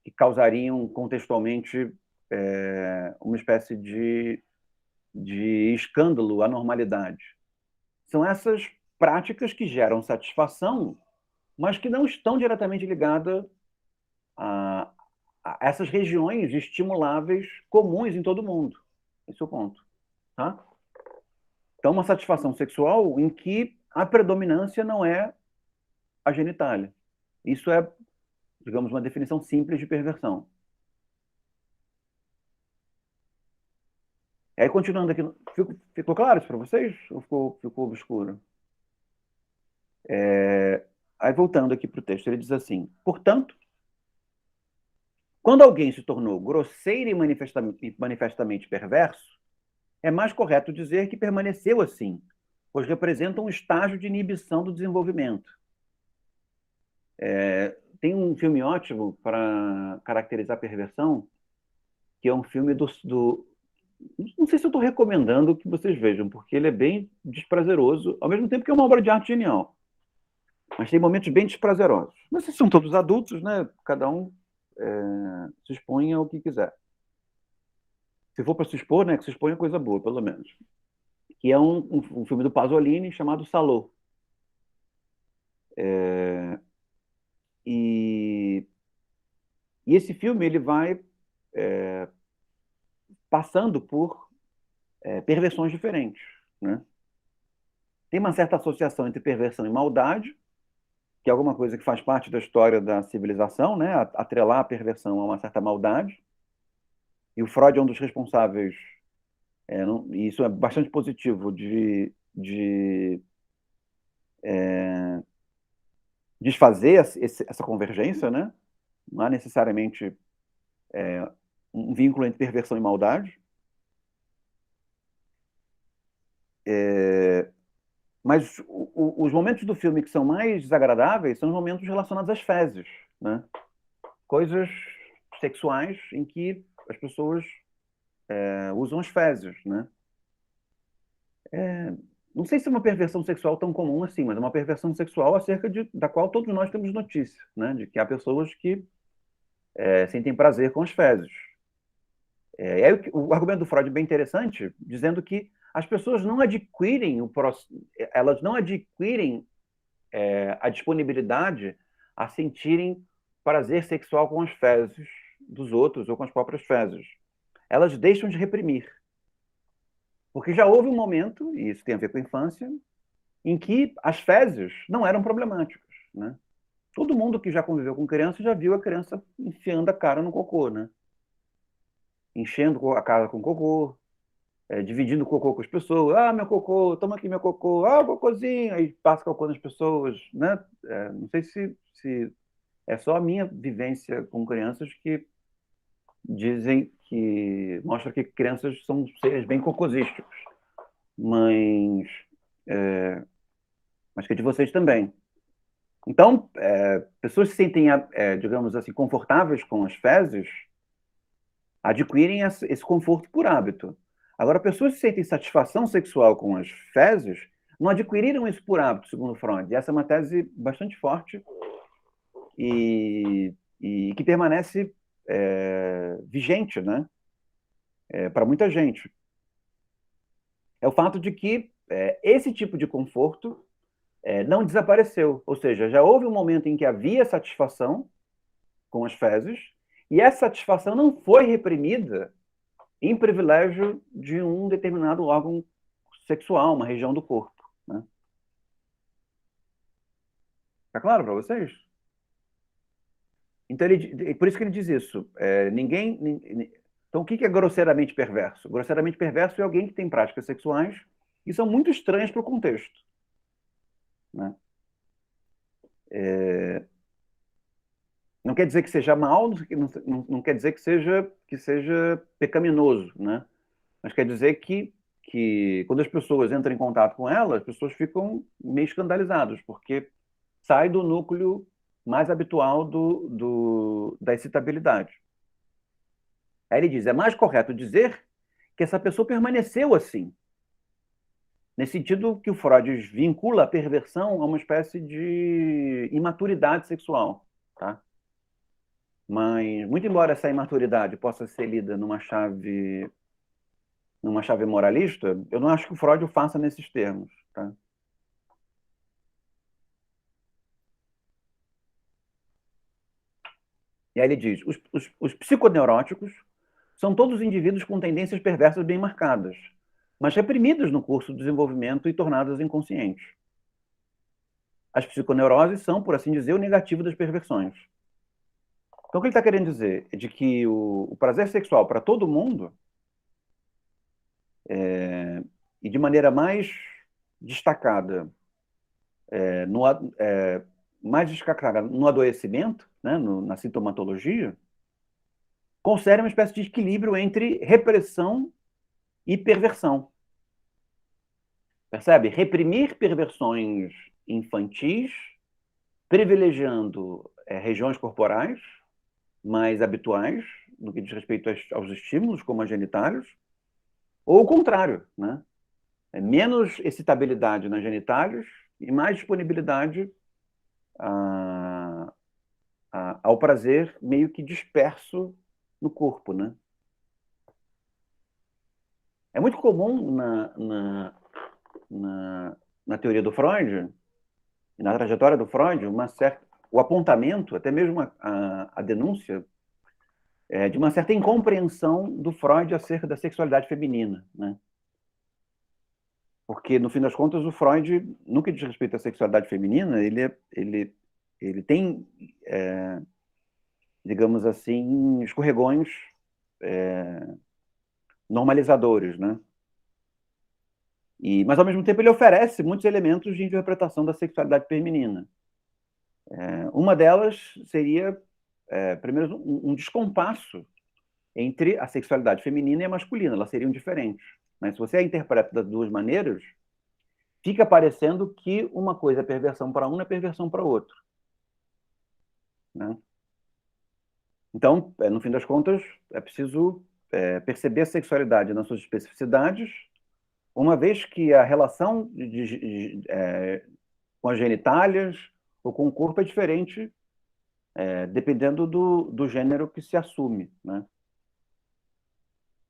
que causariam contextualmente uma espécie de escândalo, anormalidade. São essas práticas que geram satisfação, mas que não estão diretamente ligadas a essas regiões estimuláveis comuns em todo mundo. Esse é o ponto. Tá? Então, uma satisfação sexual em que a predominância não é a genitália. Isso é, digamos, uma definição simples de perversão. E aí, continuando aqui, ficou claro isso para vocês? Ou ficou obscuro? Aí, voltando aqui para o texto, ele diz assim: portanto, quando alguém se tornou grosseiro e manifestamente perverso, é mais correto dizer que permaneceu assim, pois representa um estágio de inibição do desenvolvimento. Tem um filme ótimo para caracterizar a perversão, que é um filme do. Não sei se eu estou recomendando que vocês vejam, porque ele é bem desprazeroso, ao mesmo tempo que é uma obra de arte genial. Mas tem momentos bem desprazerosos. Mas vocês são todos adultos, né? Cada um se expõe ao que quiser. Se for para se expor, né? Que se expõe a coisa boa, pelo menos. Que é um filme do Pasolini chamado Salò. E esse filme ele vai passando por perversões diferentes, né? Tem uma certa associação entre perversão e maldade, que é alguma coisa que faz parte da história da civilização, né? Atrelar a perversão a uma certa maldade. E o Freud é um dos responsáveis, e isso é bastante positivo, de desfazer essa convergência, né? Não há necessariamente um vínculo entre perversão e maldade. Mas os momentos do filme que são mais desagradáveis são os momentos relacionados às fezes, né? Coisas sexuais em que as pessoas usam as fezes, né? Não sei se é uma perversão sexual tão comum assim, mas é uma perversão sexual da qual todos nós temos notícia, né? De que há pessoas que sentem prazer com as fezes. E aí, o argumento do Freud é bem interessante, dizendo que as pessoas não adquirem elas não adquirem a disponibilidade a sentirem prazer sexual com as fezes dos outros ou com as próprias fezes. Elas deixam de reprimir. Porque já houve um momento, e isso tem a ver com a infância, em que as fezes não eram problemáticas, né? Todo mundo que já conviveu com criança já viu a criança enfiando a cara no cocô, né? Enchendo a cara com cocô, dividindo o cocô com as pessoas. Ah, meu cocô, toma aqui meu cocô. Ah, o cocôzinho. Aí passa cocô nas pessoas, né? Não sei se é só a minha vivência com crianças que dizem que mostra que crianças são seres bem cocosísticos. Mas, mas que é de vocês também. Então, pessoas que se sentem, digamos assim, confortáveis com as fezes, adquirem esse conforto por hábito. Agora, pessoas que sentem satisfação sexual com as fezes não adquiriram isso por hábito, segundo Freud. E essa é uma tese bastante forte e que permanece vigente, né? Para muita gente. É o fato de que esse tipo de conforto não desapareceu. Ou seja, já houve um momento em que havia satisfação com as fezes, e essa satisfação não foi reprimida em privilégio de um determinado órgão sexual, uma região do corpo, né? Tá claro para vocês? Então, por isso que ele diz isso. Então, o que é grosseiramente perverso? Grosseiramente perverso é alguém que tem práticas sexuais que são muito estranhas para o contexto, né? Não quer dizer que seja mal, não quer dizer que seja pecaminoso, né? Mas quer dizer que quando as pessoas entram em contato com ela, as pessoas ficam meio escandalizadas, porque sai do núcleo mais habitual da excitabilidade. Aí ele diz, é mais correto dizer que essa pessoa permaneceu assim. Nesse sentido que o Freud vincula a perversão a uma espécie de imaturidade sexual, tá? Mas, muito embora essa imaturidade possa ser lida numa chave moralista, eu não acho que o Freud o faça nesses termos, tá? E aí ele diz, os psiconeuróticos são todos indivíduos com tendências perversas bem marcadas, mas reprimidas no curso do desenvolvimento e tornadas inconscientes. As psiconeuroses são, por assim dizer, o negativo das perversões. Então, o que ele está querendo dizer é de que o prazer sexual para todo mundo, e de maneira mais destacada, mais destacada no adoecimento, né, na sintomatologia, confere uma espécie de equilíbrio entre repressão e perversão. Percebe? Reprimir perversões infantis, privilegiando regiões corporais mais habituais, no que diz respeito aos estímulos, como as genitálios, ou o contrário, né? Menos excitabilidade nas genitálios e mais disponibilidade ao prazer meio que disperso no corpo, né? É muito comum na teoria do Freud, na trajetória do Freud, o apontamento, até mesmo a denúncia, de uma certa incompreensão do Freud acerca da sexualidade feminina, né? Porque, no fim das contas, o Freud, no que diz respeito à sexualidade feminina, ele tem, digamos assim, escorregões normalizadores, né? Mas, ao mesmo tempo, ele oferece muitos elementos de interpretação da sexualidade feminina. Uma delas seria, primeiro, um descompasso entre a sexualidade feminina e a masculina. Elas seriam diferentes. Mas, se você a interpreta das duas maneiras, fica parecendo que uma coisa é perversão para um e é perversão para o outro, né? Então, no fim das contas, é preciso perceber a sexualidade nas suas especificidades, uma vez que a relação com as genitálias ou com o corpo é diferente, dependendo do gênero que se assume, né?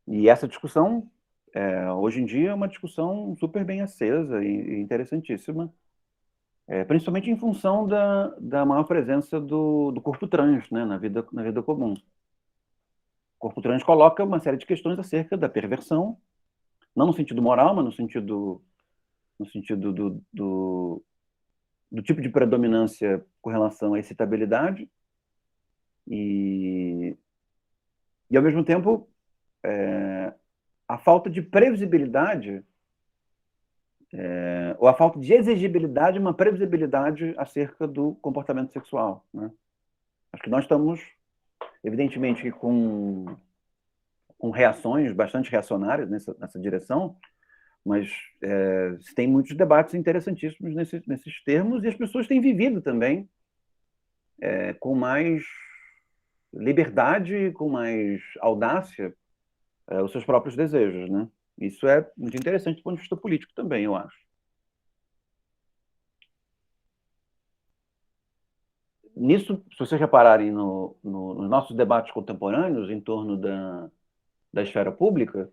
E essa discussão, hoje em dia, é uma discussão super bem acesa e interessantíssima, principalmente em função da maior presença do corpo trans, né, na vida comum. O corpo trans coloca uma série de questões acerca da perversão, não no sentido moral, mas no sentido do tipo de predominância com relação à excitabilidade e ao mesmo tempo, a falta de previsibilidade ou a falta de exigibilidade, uma previsibilidade acerca do comportamento sexual, né? Acho que nós estamos, evidentemente, com reações bastante reacionárias nessa direção, mas tem muitos debates interessantíssimos nesses termos, e as pessoas têm vivido também com mais liberdade, com mais audácia, os seus próprios desejos, né? Isso é muito interessante do ponto de vista político também, eu acho. Nisso, se vocês repararem nos nossos debates contemporâneos em torno da esfera pública,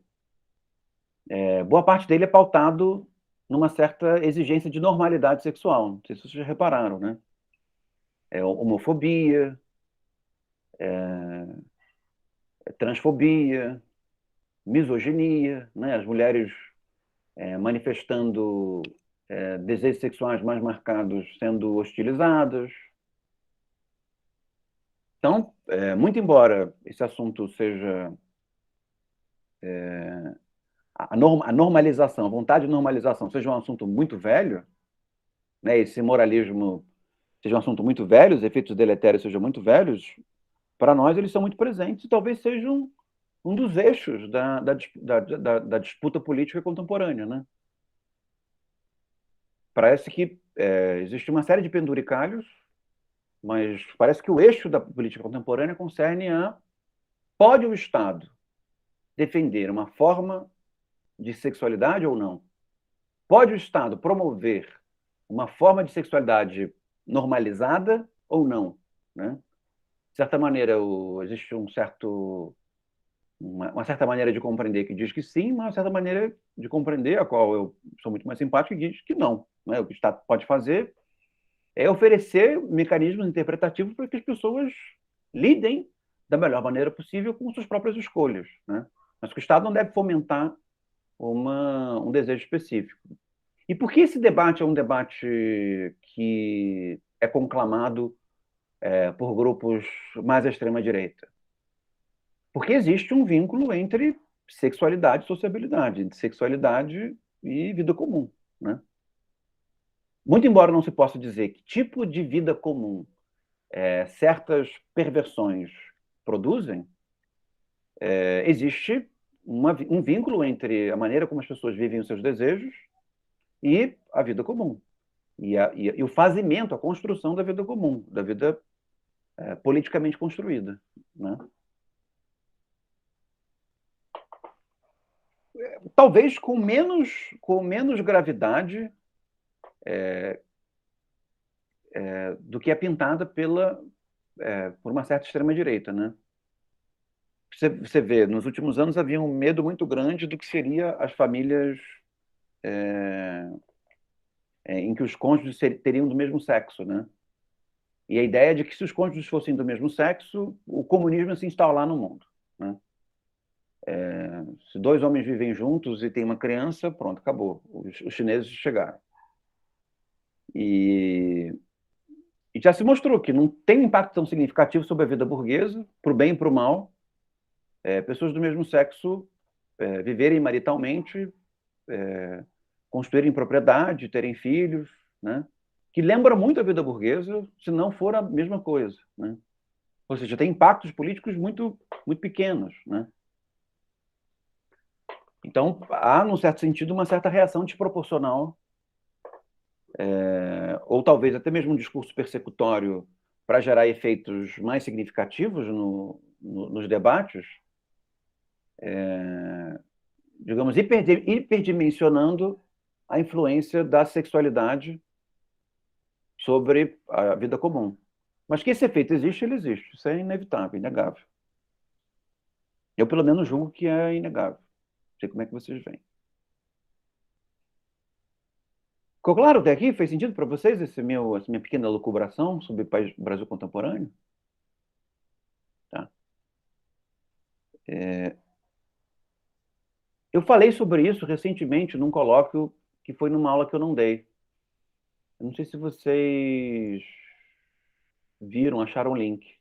boa parte dele é pautado numa certa exigência de normalidade sexual. Não sei se vocês já repararam, né? Homofobia, transfobia, misoginia, né? As mulheres manifestando desejos sexuais mais marcados sendo hostilizadas. Então, muito embora esse assunto seja a normalização, a vontade de normalização seja um assunto muito velho, né, esse moralismo seja um assunto muito velho, os efeitos deletérios sejam muito velhos, para nós eles são muito presentes e talvez sejam um dos eixos da disputa política contemporânea, né? Parece que existe uma série de penduricalhos, mas parece que o eixo da política contemporânea concerne pode o Estado defender uma forma de sexualidade ou não? Pode o Estado promover uma forma de sexualidade normalizada ou não, né? De certa maneira, existe uma certa maneira de compreender que diz que sim, mas uma certa maneira de compreender, a qual eu sou muito mais simpático, que diz que não, né? O que o Estado pode fazer é oferecer mecanismos interpretativos para que as pessoas lidem da melhor maneira possível com suas próprias escolhas, né? Mas que o Estado não deve fomentar um desejo específico. E por que esse debate é um debate que é conclamado por grupos mais à extrema-direita? Porque existe um vínculo entre sexualidade e sociabilidade, entre sexualidade e vida comum, né? Muito embora não se possa dizer que tipo de vida comum certas perversões produzem, existe um vínculo entre a maneira como as pessoas vivem os seus desejos e a vida comum. E o fazimento, a construção da vida comum, da vida politicamente construída, né? Talvez com menos gravidade do que é pintada por uma certa extrema-direita, né? Você vê, nos últimos anos havia um medo muito grande do que seria as famílias em que os cônjuges teriam do mesmo sexo, né? E a ideia de que se os cônjuges fossem do mesmo sexo, o comunismo ia se instalar no mundo, né? Se dois homens vivem juntos e têm uma criança, pronto, acabou. Os chineses chegaram. E já se mostrou que não tem um impacto tão significativo sobre a vida burguesa, para o bem e para o mal, pessoas do mesmo sexo viverem maritalmente, construírem propriedade, terem filhos, né? Que lembra muito a vida burguesa, se não for a mesma coisa, né? Ou seja, tem impactos políticos muito, muito pequenos, né? Então, há, num certo sentido, uma certa reação desproporcional, ou talvez até mesmo um discurso persecutório para gerar efeitos mais significativos nos debates, digamos, hiperdimensionando a influência da sexualidade sobre a vida comum. Mas que esse efeito existe, ele existe. Isso é inevitável, inegável. Eu, pelo menos, julgo que é inegável. Não sei como é que vocês veem. Ficou claro até aqui? Fez sentido para vocês essa minha pequena lucubração sobre o Brasil contemporâneo? Tá. Eu falei sobre isso recentemente num colóquio que foi numa aula que eu não dei. Eu não sei se vocês viram, acharam o link,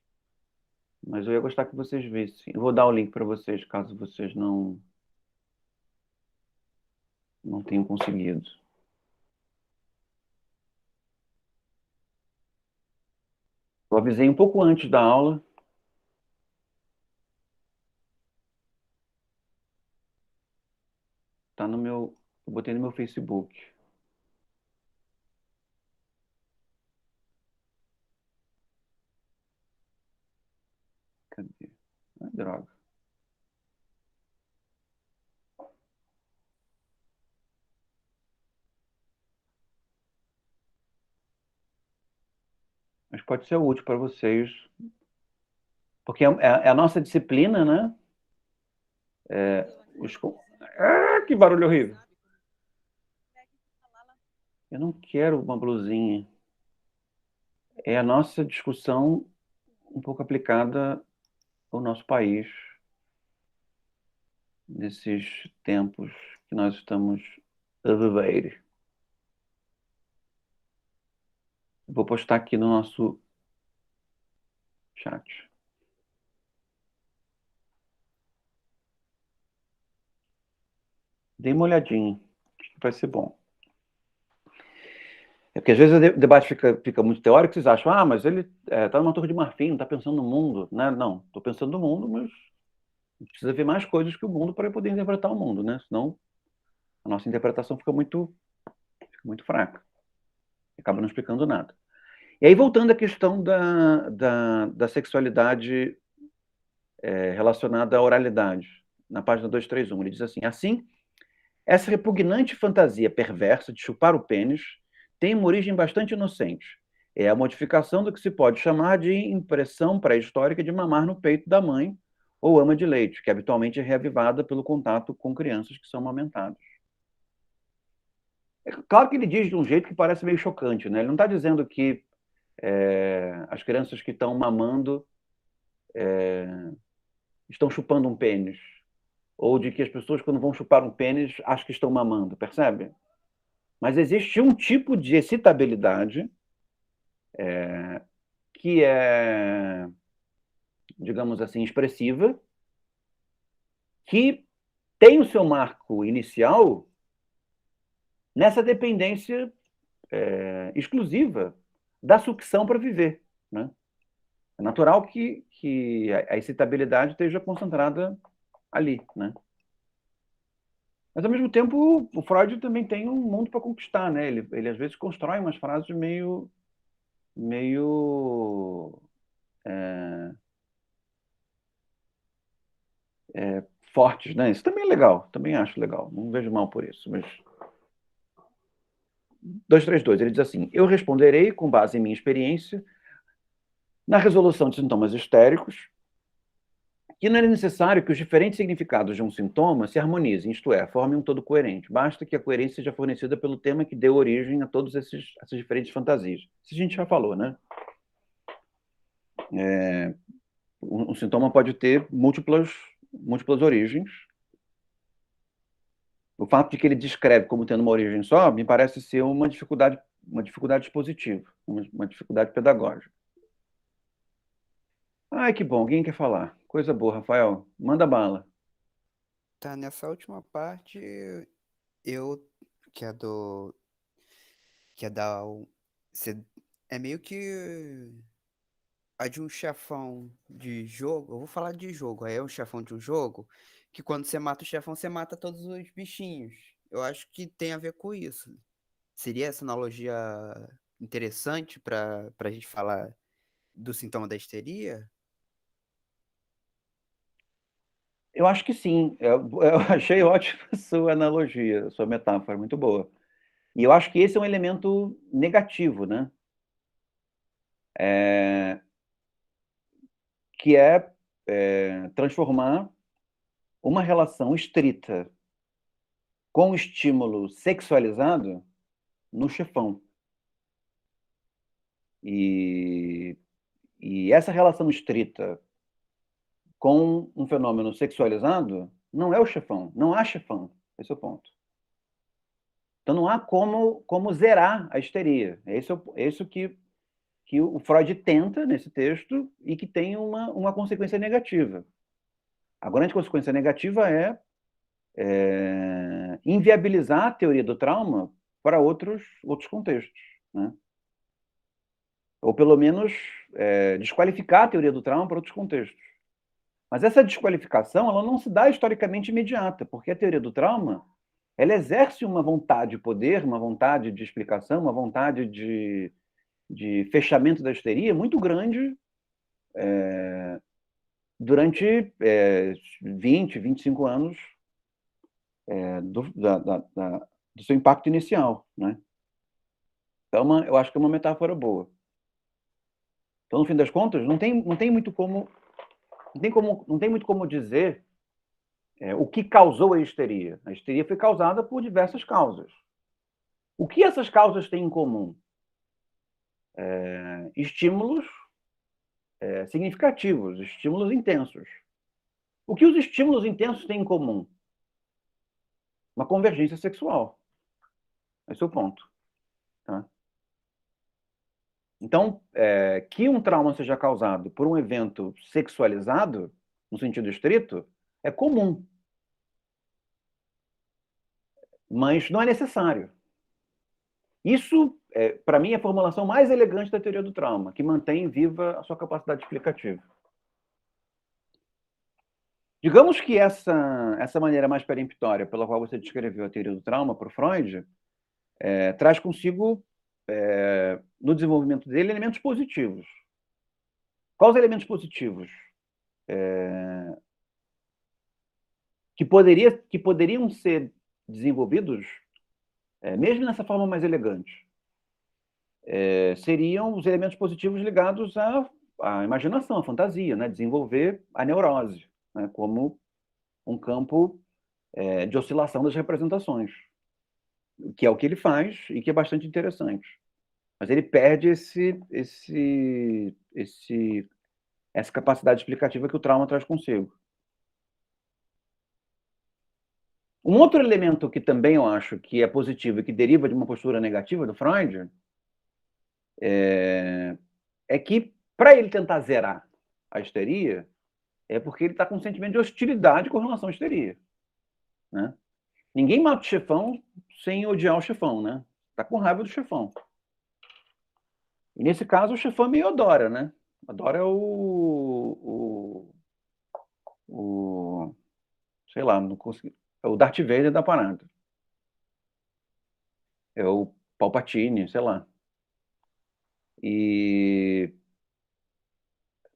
mas eu ia gostar que vocês vissem. Eu vou dar o link para vocês, caso vocês não tenham conseguido. Eu avisei um pouco antes da aula. Tá no meu, eu botei no meu Facebook. Cadê? Ah, droga. Mas pode ser útil para vocês, porque é a nossa disciplina, né? Os... que barulho horrível. Eu não quero uma blusinha. É a nossa discussão um pouco aplicada ao nosso país, nesses tempos que nós estamos a viver. Vou postar aqui no nosso chat. Dê uma olhadinha, que vai ser bom. É porque às vezes o debate fica muito teórico, vocês acham, mas ele está numa torre de marfim, não está pensando no mundo, né? Não, estou pensando no mundo, mas precisa ver mais coisas que o mundo para poder interpretar o mundo, né? Senão a nossa interpretação fica muito fraca. Acaba não explicando nada. E aí, voltando à questão da sexualidade relacionada à oralidade, na página 231, ele diz assim, essa repugnante fantasia perversa de chupar o pênis tem uma origem bastante inocente. É a modificação do que se pode chamar de impressão pré-histórica de mamar no peito da mãe ou ama de leite, que habitualmente é reavivada pelo contato com crianças que são amamentadas. É claro que ele diz de um jeito que parece meio chocante, né? Ele não está dizendo que as crianças que estão mamando estão chupando um pênis. ou de que as pessoas, quando vão chupar um pênis, acham que estão mamando, percebe? Mas existe um tipo de excitabilidade que é, digamos assim, expressiva, que tem o seu marco inicial nessa dependência exclusiva da sucção para viver, né? É natural que a excitabilidade esteja concentrada ali, né? Mas, ao mesmo tempo, o Freud também tem um mundo para conquistar, né? Ele, às vezes, constrói umas frases meio fortes, né? Isso também é legal, também acho legal. Não vejo mal por isso, mas... 232, ele diz assim: eu responderei, com base em minha experiência, na resolução de sintomas histéricos, que não é necessário que os diferentes significados de um sintoma se harmonizem, isto é, formem um todo coerente. Basta que a coerência seja fornecida pelo tema que deu origem a todas essas diferentes fantasias. Isso a gente já falou, né? Um sintoma pode ter múltiplas origens. O fato de que ele descreve como tendo uma origem só me parece ser uma dificuldade expositiva, uma dificuldade pedagógica. Ai, que bom, alguém quer falar. Coisa boa, Rafael. Manda bala. Tá, nessa última parte, eu, que é do, que é da, é meio que a de um chefão de jogo, eu vou falar de jogo, aí é um chefão de um jogo, que quando você mata o chefão, você mata todos os bichinhos. Eu acho que tem a ver com isso. Seria essa analogia interessante para a gente falar do sintoma da histeria? Eu acho que sim. Eu achei ótima a sua analogia, a sua metáfora, muito boa. E eu acho que esse é um elemento negativo, né? Que é transformar uma relação estrita com o estímulo sexualizado no chefão. E, e essa relação estrita com um fenômeno sexualizado não é o chefão, não há chefão. Esse é o ponto. Então não há como zerar a histeria. É isso que o Freud tenta nesse texto e que tem uma consequência negativa. A grande consequência negativa é inviabilizar a teoria do trauma para outros contextos, né? Ou pelo menos desqualificar a teoria do trauma para outros contextos. Mas essa desqualificação ela não se dá historicamente imediata, porque a teoria do trauma ela exerce uma vontade de poder, uma vontade de explicação, uma vontade de fechamento da histeria muito grande durante 20, 25 anos do seu impacto inicial, né? Então, eu acho que é uma metáfora boa. Então, no fim das contas, não tem muito como dizer o que causou a histeria. A histeria foi causada por diversas causas. O que essas causas têm em comum? Estímulos significativos, estímulos intensos. O que os estímulos intensos têm em comum? Uma convergência sexual. Esse é o ponto. Tá? Então, que um trauma seja causado por um evento sexualizado, no sentido estrito, é comum. Mas não é necessário. Isso, para mim, é a formulação mais elegante da teoria do trauma, que mantém viva a sua capacidade explicativa. Digamos que essa maneira mais peremptória pela qual você descreveu a teoria do trauma para o Freud traz consigo, no desenvolvimento dele, elementos positivos. Quais os elementos positivos? Que poderiam ser desenvolvidos, mesmo nessa forma mais elegante, seriam os elementos positivos ligados à imaginação, à fantasia, né? Desenvolver a neurose, né? Como um campo de oscilação das representações, que é o que ele faz e que é bastante interessante. Mas ele perde essa capacidade explicativa que o trauma traz consigo. Um outro elemento que também eu acho que é positivo e que deriva de uma postura negativa do Freud é que, para ele tentar zerar a histeria, é porque ele está com um sentimento de hostilidade com relação à histeria. Né? Ninguém mata o chefão sem odiar o chefão, né? Está com raiva do chefão. E nesse caso, o chefão é meio adora, né? Adora sei lá, não consegui, é o Darth Vader da parada. É o Palpatine, sei lá.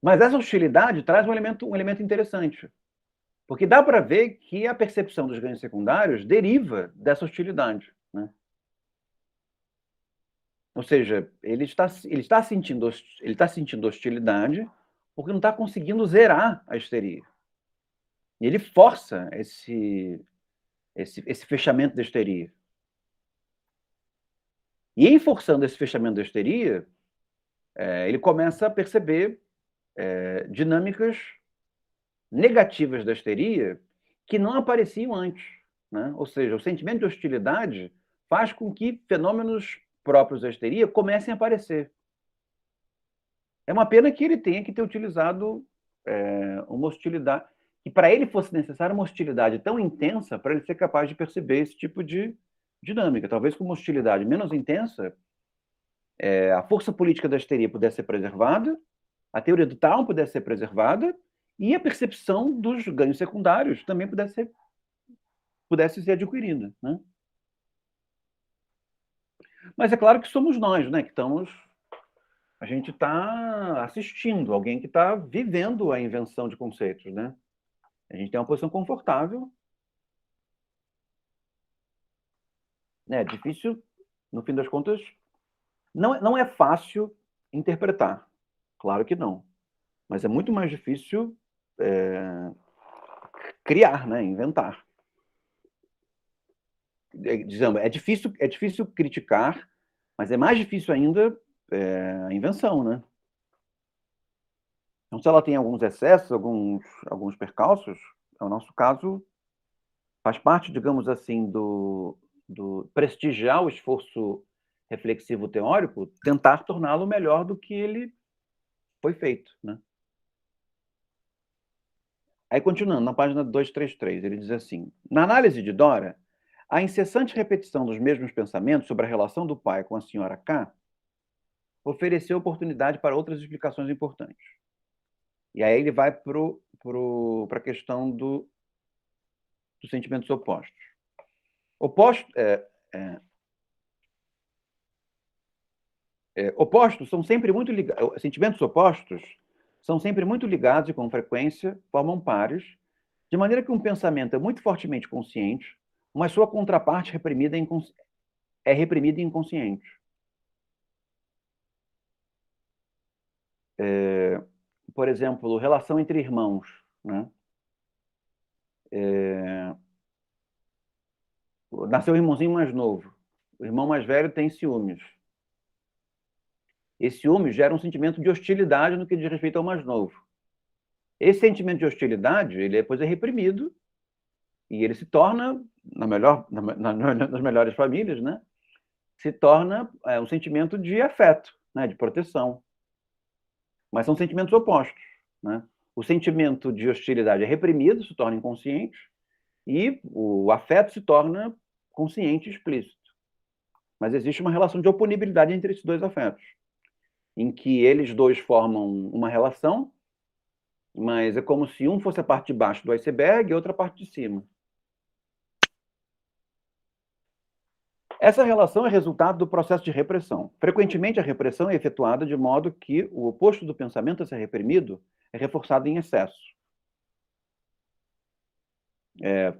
Mas essa hostilidade traz um elemento interessante. Porque dá para ver que a percepção dos ganhos secundários deriva dessa hostilidade. Né? Ou seja, ele está sentindo hostilidade porque não está conseguindo zerar a histeria. E ele força esse fechamento da histeria. E em forçando esse fechamento da histeria, ele começa a perceber dinâmicas negativas da histeria que não apareciam antes. Né? Ou seja, o sentimento de hostilidade faz com que fenômenos próprios da histeria comecem a aparecer. É uma pena que ele tenha que ter utilizado uma hostilidade, que para ele fosse necessária uma hostilidade tão intensa para ele ser capaz de perceber esse tipo de dinâmica. Talvez com uma hostilidade menos intensa, a força política da histeria pudesse ser preservada, a teoria do trauma pudesse ser preservada e a percepção dos ganhos secundários também pudesse ser adquirida. Né? Mas é claro que somos nós, né, que estamos... A gente está assistindo alguém que está vivendo a invenção de conceitos, né? A gente tem uma posição confortável. É difícil, no fim das contas, não é fácil interpretar. Claro que não. Mas é muito mais difícil criar, né? Inventar. Dizendo, é difícil criticar, mas é mais difícil ainda a invenção, né? Então, se ela tem alguns excessos, alguns percalços, o nosso caso faz parte, digamos assim, do prestigiar o esforço reflexivo teórico, tentar torná-lo melhor do que ele foi feito. Né? Aí, continuando, na página 233, ele diz assim, na análise de Dora, a incessante repetição dos mesmos pensamentos sobre a relação do pai com a senhora K ofereceu oportunidade para outras explicações importantes. E aí ele vai para a questão dos sentimentos opostos. Opostos são sempre muito ligados. Sentimentos opostos são sempre muito ligados e, com frequência, formam pares, de maneira que um pensamento é muito fortemente consciente, mas sua contraparte é reprimida e inconsciente. Por exemplo, relação entre irmãos. Né? Nasceu um irmãozinho mais novo. O irmão mais velho tem ciúmes. Esse ciúme gera um sentimento de hostilidade no que diz respeito ao mais novo. Esse sentimento de hostilidade, ele depois é reprimido e ele se torna, nas melhores famílias, né, se torna um sentimento de afeto, né, de proteção. Mas são sentimentos opostos. Né? O sentimento de hostilidade é reprimido, se torna inconsciente, e o afeto se torna consciente e explícito. Mas existe uma relação de oponibilidade entre esses dois afetos, em que eles dois formam uma relação, mas é como se um fosse a parte de baixo do iceberg e outra a parte de cima. Essa relação é resultado do processo de repressão. Frequentemente, a repressão é efetuada de modo que o oposto do pensamento a ser reprimido é reforçado em excesso.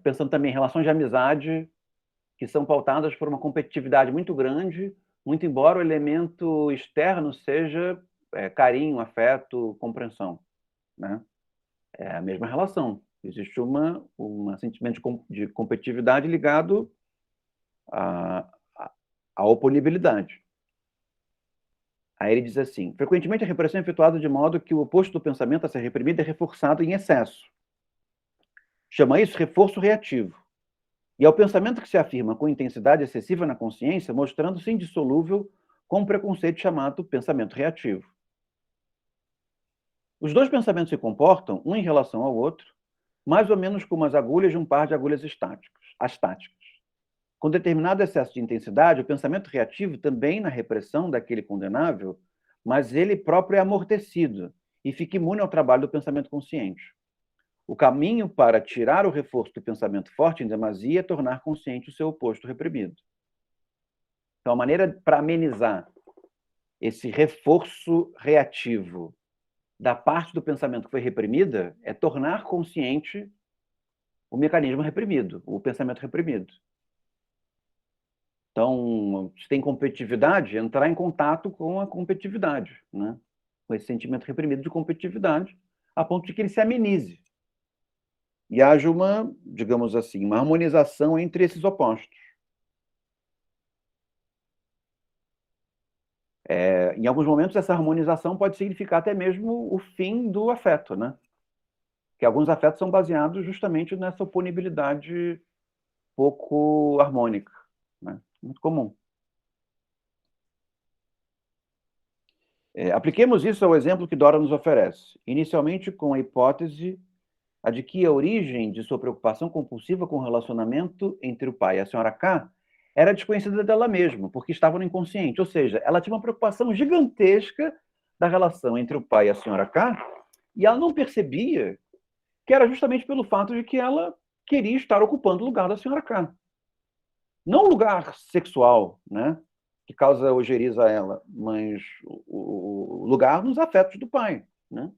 Pensando também em relações de amizade que são pautadas por uma competitividade muito grande, muito embora o elemento externo seja carinho, afeto, compreensão. Né? É a mesma relação. Existe um sentimento de competitividade ligado à oponibilidade. Aí ele diz assim, frequentemente a repressão é efetuada de modo que o oposto do pensamento a ser reprimido é reforçado em excesso. Chama isso reforço reativo. E é o pensamento que se afirma com intensidade excessiva na consciência, mostrando-se indissolúvel com um preconceito chamado pensamento reativo. Os dois pensamentos se comportam, um em relação ao outro, mais ou menos como as agulhas de um par de agulhas astáticas. Com determinado excesso de intensidade, o pensamento reativo também na repressão daquele condenável, mas ele próprio é amortecido e fica imune ao trabalho do pensamento consciente. O caminho para tirar o reforço do pensamento forte em demasia é tornar consciente o seu oposto reprimido. Então, a maneira para amenizar esse reforço reativo da parte do pensamento que foi reprimida é tornar consciente o mecanismo reprimido, o pensamento reprimido. Então, se tem competitividade, entrar em contato com a competitividade, né? Com esse sentimento reprimido de competitividade, a ponto de que ele se amenize. E haja uma, digamos assim, uma harmonização entre esses opostos. Em alguns momentos, essa harmonização pode significar até mesmo o fim do afeto, né? Que alguns afetos são baseados justamente nessa oponibilidade pouco harmônica, né? Muito comum. Apliquemos isso ao exemplo que Dora nos oferece, inicialmente com a hipótese de que a origem de sua preocupação compulsiva com o relacionamento entre o pai e a senhora K era desconhecida dela mesma, porque estava no inconsciente, ou seja, ela tinha uma preocupação gigantesca da relação entre o pai e a senhora K, e ela não percebia que era justamente pelo fato de que ela queria estar ocupando o lugar da senhora K. Não o lugar sexual, né, que causa ojeriza a ela, mas o lugar nos afetos do pai, né?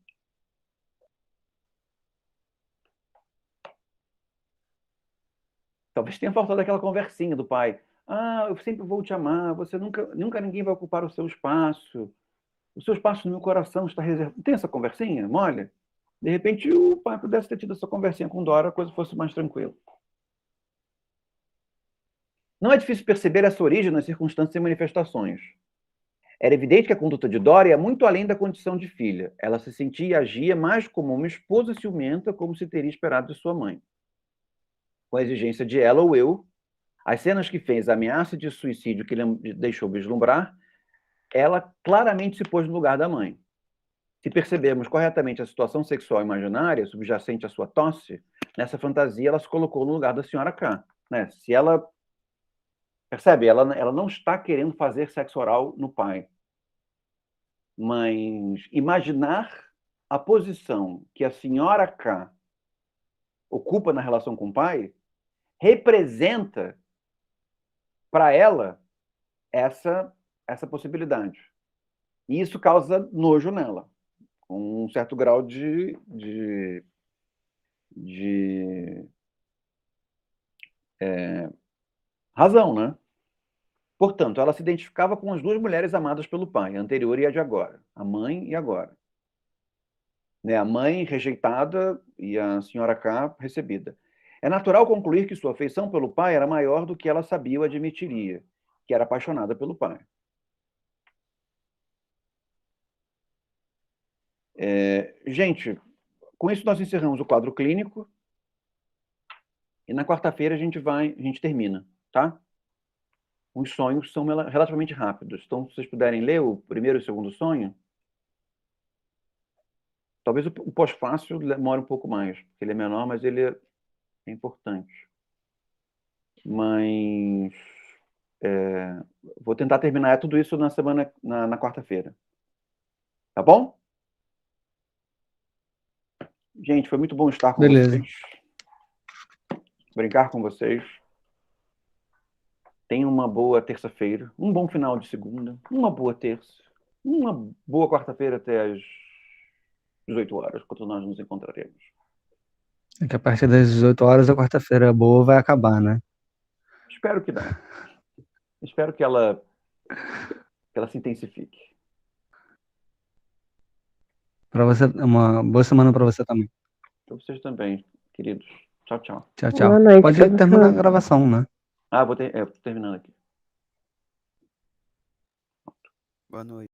Talvez tenha faltado aquela conversinha do pai. Ah, eu sempre vou te amar, você nunca ninguém vai ocupar o seu espaço. O seu espaço no meu coração está reservado. Tem essa conversinha? Olha, de repente o pai pudesse ter tido essa conversinha com Dora, a coisa fosse mais tranquila. Não é difícil perceber essa origem nas circunstâncias e manifestações. Era evidente que a conduta de Dora ia muito além da condição de filha. Ela se sentia e agia mais como uma esposa ciumenta, como se teria esperado de sua mãe. Com a exigência de ela ou eu, as cenas que fez, a ameaça de suicídio que ele deixou vislumbrar, ela claramente se pôs no lugar da mãe. Se percebermos corretamente a situação sexual imaginária subjacente à sua tosse, nessa fantasia ela se colocou no lugar da senhora K. Né? Se ela... Percebe? Ela não está querendo fazer sexo oral no pai. Mas imaginar a posição que a senhora K ocupa na relação com o pai representa para ela essa possibilidade. E isso causa nojo nela, com um certo grau de razão, né? Portanto, ela se identificava com as duas mulheres amadas pelo pai, a anterior e a de agora, a mãe e agora. Né? A mãe rejeitada e a senhora K recebida. É natural concluir que sua afeição pelo pai era maior do que ela sabia ou admitiria, que era apaixonada pelo pai. Gente, com isso nós encerramos o quadro clínico e na quarta-feira a gente termina, tá? Os sonhos são relativamente rápidos. Então, se vocês puderem ler o primeiro e o segundo sonho, talvez o pós-fácil demore um pouco mais, porque ele é menor, mas ele é importante. Mas vou tentar terminar tudo isso na quarta-feira. Tá bom? Gente, foi muito bom estar com vocês. Brincar com vocês. Tenham uma boa terça-feira, um bom final de segunda, uma boa terça, uma boa quarta-feira até às 18 horas, quando nós nos encontraremos. É que a partir das 18 horas a quarta-feira boa vai acabar, né? Espero que não. Espero que ela se intensifique. Para você, uma boa semana para você também. Para vocês também, queridos. Tchau, tchau. Tchau, tchau. Boa noite, Pode professor. terminar a gravação, né? Tô terminando aqui. Boa noite.